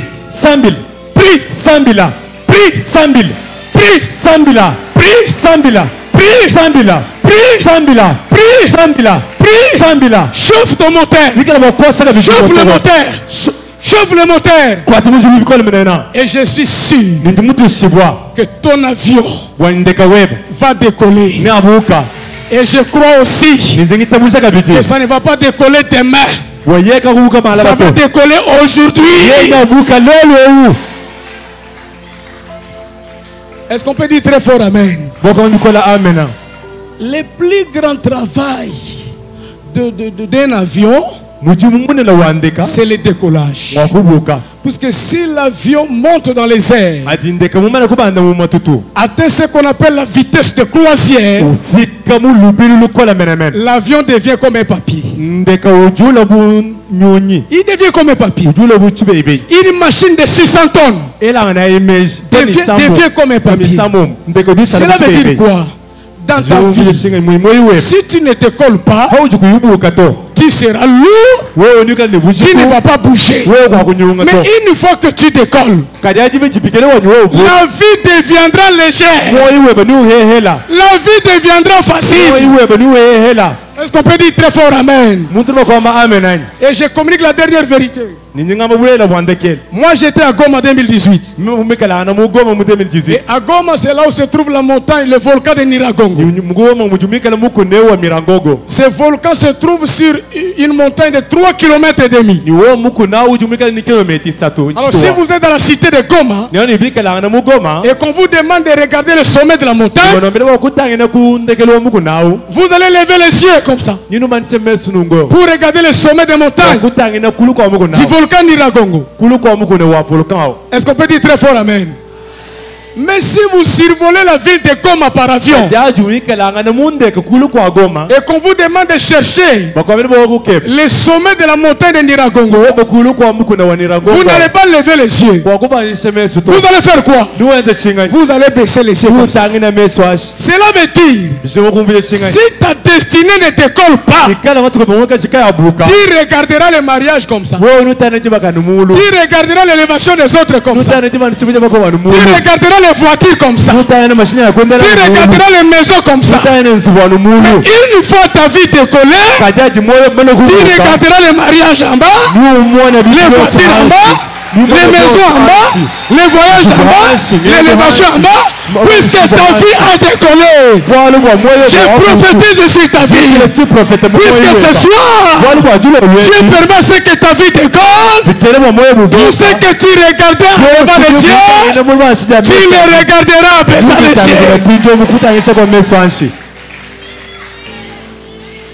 Prie. Prie. Prie. Chauffe ton moteur. Chauffe le moteur. Chauffe le moteur. Et je suis sûr que ton avion va décoller. Et je crois aussi que ça ne va pas décoller demain. Ça va décoller aujourd'hui. Est-ce qu'on peut dire très fort amen? Le plus grand travail d'un avion, c'est le décollage. Puisque si l'avion monte dans les airs, atteint ce qu'on appelle la vitesse de croisière, l'avion devient comme un papier. Il devient comme un papier. Une machine de 600 tonnes devient comme un papier. Cela veut dire quoi? Dans ta vie, si tu ne décolles pas, tu seras lourd, tu ne vas pas bouger. Mais une fois que tu décolles, la vie deviendra légère. La vie deviendra facile. Est-ce qu'on peut dire très fort amen? Et je communique la dernière vérité. Moi j'étais à Goma en 2018. Et à Goma, c'est là où se trouve la montagne, le volcan de Nyiragongo. Ce volcan se trouve sur une montagne de 3,5 km. Alors si vous êtes dans la cité de Goma et qu'on vous demande de regarder le sommet de la montagne, vous allez lever les yeux comme ça pour regarder le sommet de la montagne du volcan Nyiragongo. Est-ce qu'on peut dire très fort amen? Mais si vous survolez la ville de Goma par avion et qu'on vous demande de chercher le sommet de la montagne de Nyiragongo, vous n'allez pas lever les yeux. Vous allez faire quoi? Vous allez baisser les yeux. Cela veut dire, si ta destinée ne décolle pas, tu regarderas le mariage comme ça. Tu regarderas l'élévation des autres comme ça. Tu regarderas les voitures comme ça. Tu regarderas les maisons comme ça. Mais une fois ta vie décollée, tu regarderas les mariages en bas, les voitures en bas, les maisons en bas, les voyages en bas, l'élévation en bas, puisque ta vie a décollé. Je prophétise sur ta vie. Puisque ce soir, tu permets ce que ta vie décolle. Tout ce que tu regardais en levant les yeux, tu le regarderas en baissant les yeux.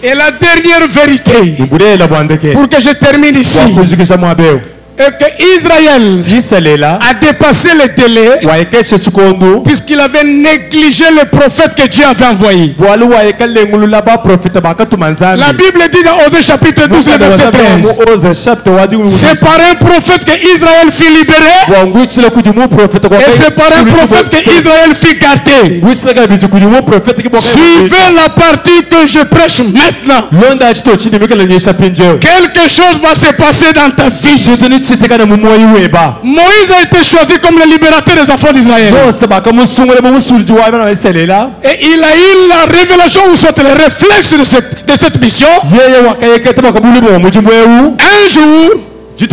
Et la dernière vérité, pour que je termine ici, et que Israël a dépassé le délai puisqu'il avait négligé le prophète que Dieu avait envoyé. La Bible dit dans Osée chapitre 12 verset 13, c'est par un prophète que Israël fut libéré et c'est par un prophète que Israël fut gardé. Suivez la partie que je prêche maintenant. Quelque chose va se passer dans ta vie. Moïse a été choisi comme le libérateur des enfants d'Israël. Et il a eu la révélation ou soit le réflexe de cette mission. Un jour, il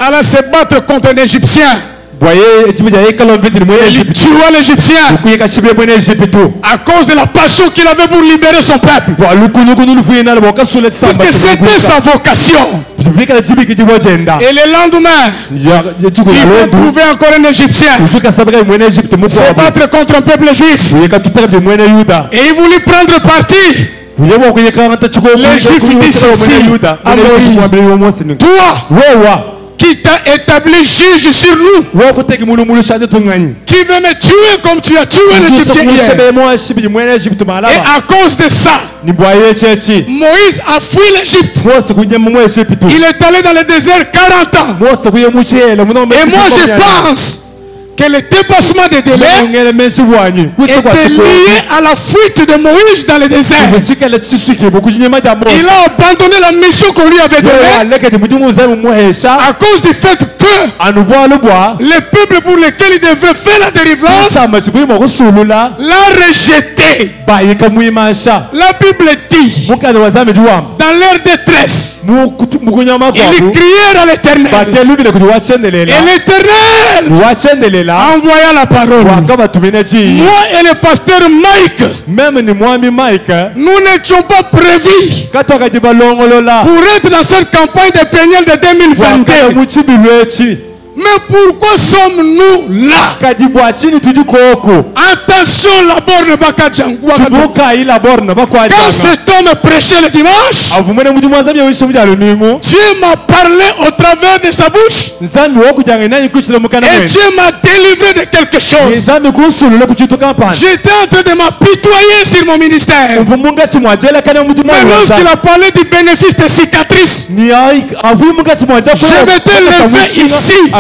alla se battre contre un Égyptien. Il tua l'Égyptien à cause de la passion qu'il avait pour libérer son peuple. Parce que c'était sa vocation. Et le lendemain, il va trouver encore un Égyptien se battre contre un peuple juif. Et il voulut prendre parti. Les Juifs disent ceci à Moïse: toi qui t'a établi juge sur nous, tu veux me tuer comme tu as tué l'Égyptien hier. Et à cause de ça, Moïse a fui l'Égypte. Il est allé dans le désert 40 ans. Et moi je pense que le dépassement des délais était lié à la fuite de Moïse dans le désert. Il a abandonné la mission qu'on lui avait donnée à cause du fait que le peuple pour lequel il devait faire la délivrance l'a rejeté. La Bible dit, dans leur détresse, ils crièrent à l'Éternel. Et l'Éternel envoya la parole. Moi et le pasteur Mike, nous n'étions pas prévus pour être dans cette campagne de Peniel de 2022. Mais pourquoi sommes-nous là? Attention, la borne Bakadjangou. Quand cet homme prêchait le dimanche, Dieu m'a parlé au travers de sa bouche. Et Dieu m'a délivré de quelque chose. J'étais en train de m'apitoyer sur mon ministère. Mais lorsqu'il a parlé du bénéfice des cicatrices, je m'étais levé ici.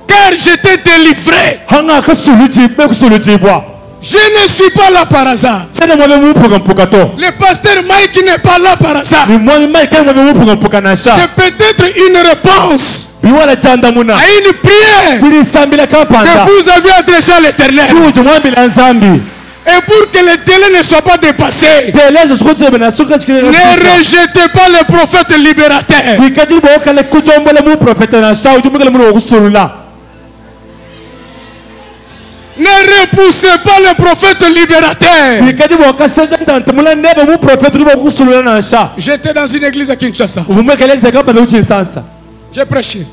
Car j'étais délivré. Je ne suis pas là par hasard. Le pasteur Mike n'est pas là par hasard. C'est peut-être une réponse à une prière que vous avez adressée à l'Éternel. Et pour que le délai ne soit pas dépassé, ne rejetez pas le prophète libérateur. Ne repoussez pas le prophète libérateur. J'étais dans une église à Kinshasa. J'ai prêché.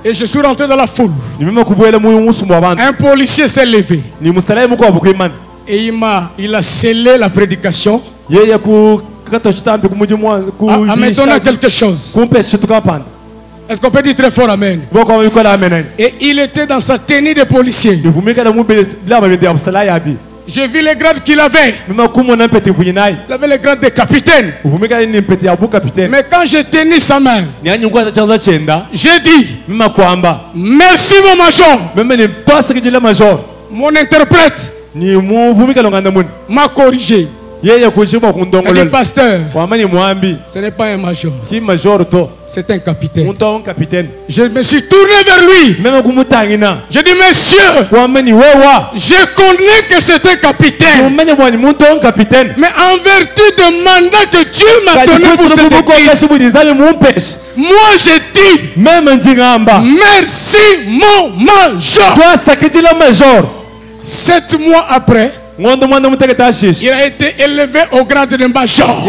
Et je suis rentré dans la foule. Un policier s'est levé. Et il a scellé la prédication en me donnant quelque chose. Est-ce qu'on peut dire très fort amen? Et il était dans sa tenue de policier. J'ai vu les grades qu'il avait. Il avait les grades de capitaine. Mais quand j'ai tenu sa main, j'ai dit: merci mon major. Mon interprète m'a corrigé. dit, pasteur, ce n'est pas un major. C'est un capitaine. Je me suis tourné vers lui. J'ai dit, monsieur, je connais que c'est un capitaine. Mais en vertu du mandat que Dieu m'a donné pour cette église, moi je dis, merci mon major. 7 mois après, il a été élevé au grade de major.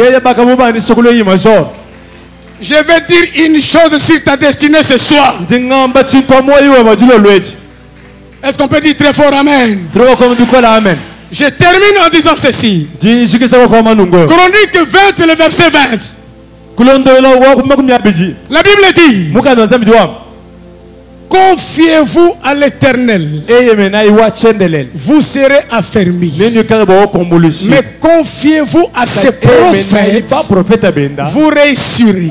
Je vais dire une chose sur ta destinée ce soir. Est-ce qu'on peut dire très fort amen? Je termine en disant ceci. Chronique 20, le verset 20. La Bible dit, confiez-vous à l'Éternel, vous serez affermis. Mais confiez-vous à ses prophètes, vous réussirez.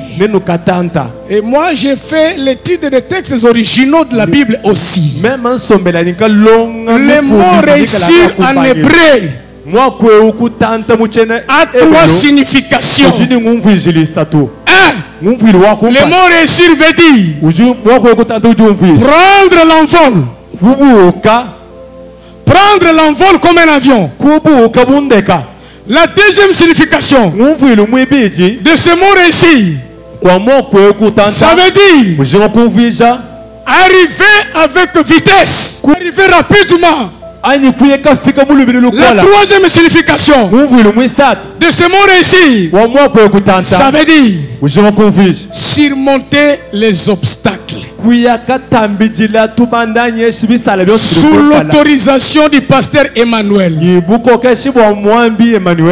Et moi j'ai fait l'étude des textes originaux de la Bible aussi. Le mot réussir en hébreu a 3 significations. Le mot réussir veut dire prendre l'envol. Prendre l'envol comme un avion. La deuxième signification de ce mot réussir, ça veut dire arriver avec vitesse, arriver rapidement. La troisième signification de ce mot réussir, ça veut dire surmonter les obstacles sous l'autorisation du pasteur Emmanuel,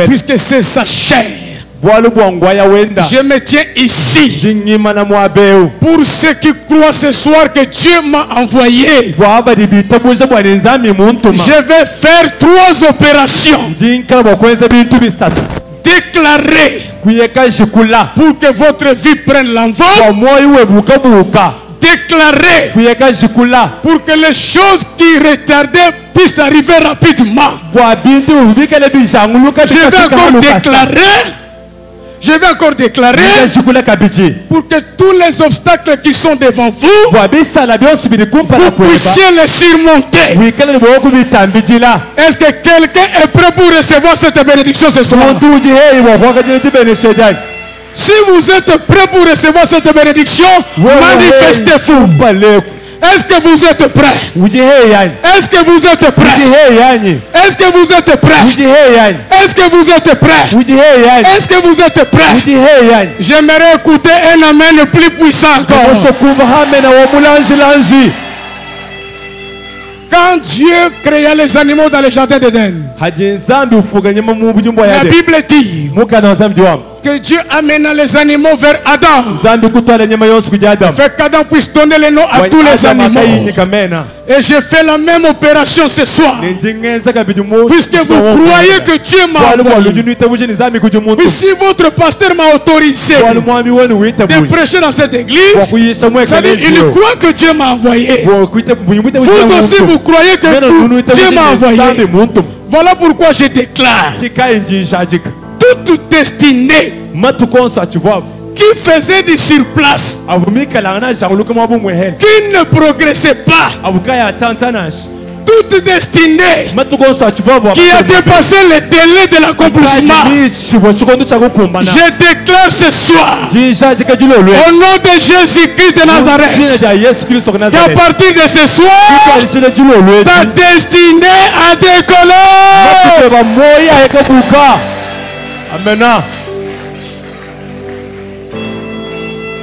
puisque c'est sa chair. Je me tiens ici pour ceux qui croient ce soir que Dieu m'a envoyé. Je vais faire 3 opérations. Déclarer pour que votre vie prenne l'envol. Déclarer pour que les choses qui retardaient puissent arriver rapidement. Je vais encore déclarer pour que tous les obstacles qui sont devant vous, vous puissiez les surmonter. Est-ce que quelqu'un est prêt pour recevoir cette bénédiction ce soir? Si vous êtes prêt pour recevoir cette bénédiction, manifestez-vous. Est-ce que vous êtes prêts? Est-ce que vous êtes prêts? Est-ce que vous êtes prêts? Est-ce que vous êtes prêts? Est-ce que vous êtes prêts? J'aimerais écouter un amen plus puissant encore. Quand Dieu créa les animaux dans le jardin d'Éden, la Bible dit que Dieu amena les animaux vers Adam, fait qu'Adam puisse donner les noms à tous les animaux. Et je fais la même opération ce soir, puisque vous croyez que Dieu m'a envoyé. Puis si votre pasteur m'a autorisé de prêcher dans cette église, ça veut dire il croit que Dieu m'a envoyé. Vous aussi vous croyez que Dieu m'a envoyé. Voilà pourquoi je déclare toute destinée qui faisait du surplace, qui ne progressait pas, toute destinée qui a dépassé le délai de l'accomplissement, je déclare ce soir au nom de Jésus-Christ de Nazareth qu'à partir de ce soir ta destinée a décollé. Amen.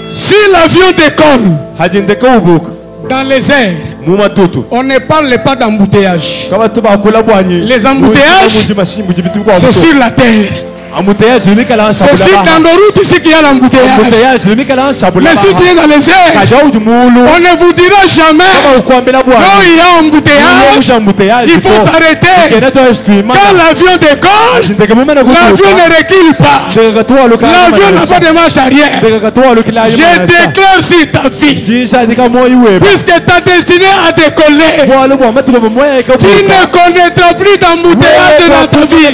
Si l'avion décolle dans les airs, on ne parle pas d'embouteillage. Les embouteillages, c'est sur la terre. C'est sur dans nos routes ici qu'il y a l'embouteillage. Mais si tu es dans les airs, on ne vous dira jamais quand il y a embouteillage, il faut s'arrêter. Quand l'avion décolle, l'avion ne recule pas. L'avion n'a pas de marche arrière. Je déclare sur ta vie, puisque ta destinée a décollé, tu ne connaîtras plus d'embouteillage dans ta vie.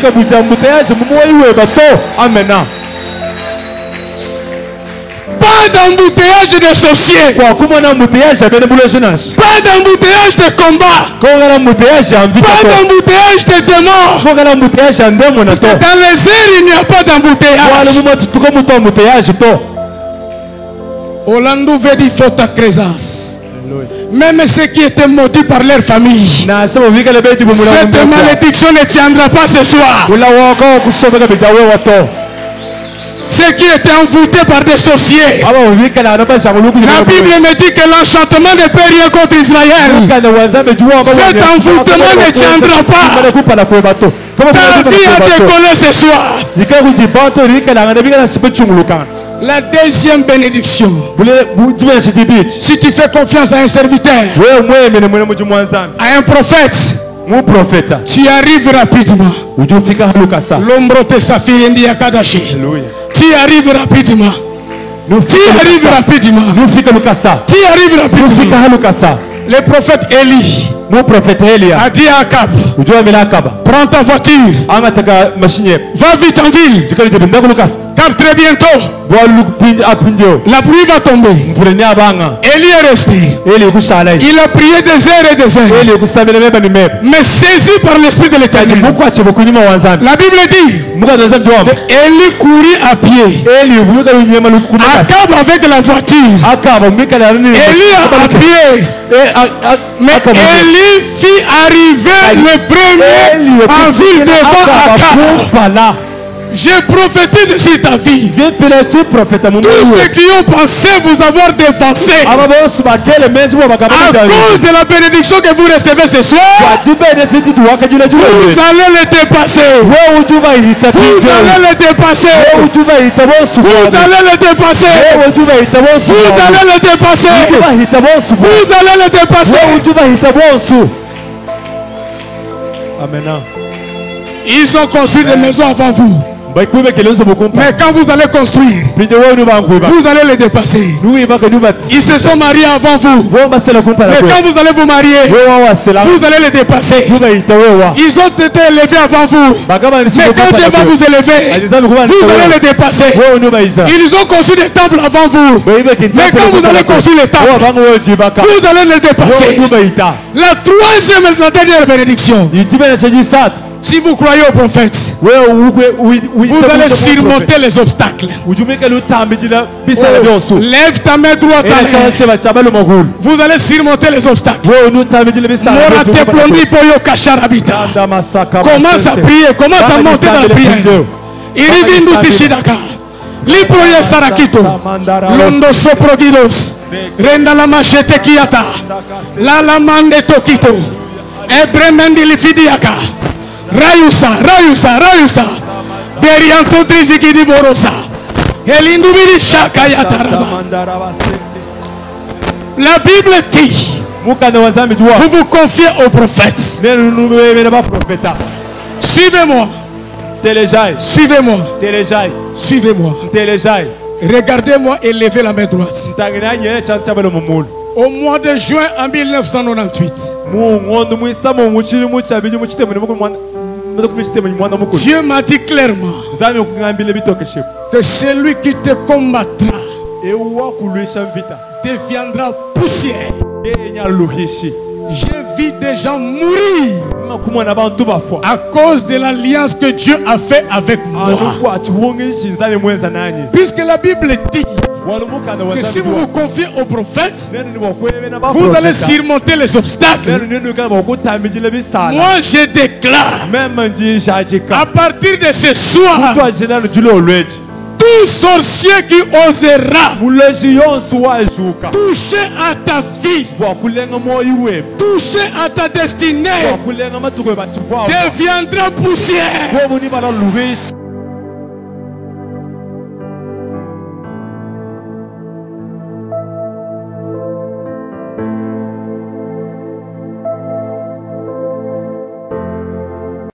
Pas d'embouteillage de sorciers. Pas d'embouteillage de combat. Pas d'embouteillage de démons. Dans les airs, il n'y a pas d'embouteillage. Orlando veut dire faut ta présence. Même ceux qui étaient maudits par leur famille, cette malédiction ne tiendra pas ce soir. Ceux qui étaient envoûtés par des sorciers, la Bible me dit que l'enchantement ne peut rien contre Israël. Cet envoûtement ne tiendra pas. Ta vie a décollé ce soir. La deuxième bénédiction, si tu fais confiance à un serviteur, à un prophète, tu arrives rapidement. L'ombre te s'affirindi à Kadashi. Tu arrives rapidement. Tu arrives rapidement. Tu arrives rapidement. Le prophète Élie a dit à Akab, prends ta voiture, va vite en ville, car très bientôt la pluie va tomber. Élie est resté. Il a prié des heures et des heures, mais saisi par l'esprit de l'Éternel. La Bible dit, Élie courut à pied, Akab avec la voiture, Élie à pied. Mais Élie fit arriver le premier en ville devant Akab. Je prophétise sur ta vie. Tous ceux qui ont pensé vous avoir défoncé à cause de la bénédiction que vous recevez ce soir, vous allez le dépasser. Vous allez le dépasser. Vous allez le dépasser. Vous allez le dépasser. Vous allez le dépasser. Amen. Ils ont construit des maisons avant vous. Mais quand vous allez construire, vous allez les dépasser. Ils se sont mariés avant vous. Mais quand vous allez vous marier, vous allez les dépasser. Ils ont été élevés avant vous. Mais quand Dieu va vous élever, vous allez les dépasser. Ils ont construit des temples avant vous. Mais quand vous allez construire les temples, vous allez les dépasser. La troisième et la dernière bénédiction. Si vous croyez au prophète, vous allez surmonter les obstacles. Lève ta main droite à l'air. Vous allez surmonter les obstacles. Commence à prier, commence à monter dans la prière. Irivindu Tishidaka. Liproye Sarakito. Londo Soprogidos. Renda la machete Kiata. La lamande Tokito. Ebremendi Lifidiaka. Rayusa, Rayusa, Rayusa. Berianto Triziki di Borosa. Elindubiri Shaka Yataraba. La Bible dit, vous vous confiez au prophète. Suivez-moi. Suivez-moi. Suivez-moi. Regardez-moi et levez la main droite. Au mois de juin en 1998, Dieu m'a dit clairement que celui qui te combattra deviendra poussière. J'ai vu des gens mourir à cause de l'alliance que Dieu a fait avec moi. Puisque la Bible dit que si vous vous confiez au prophète, vous allez surmonter les obstacles. Moi je déclare, à partir de ce soir, tout sorcier qui osera toucher à ta vie, toucher à ta destinée, deviendra poussière.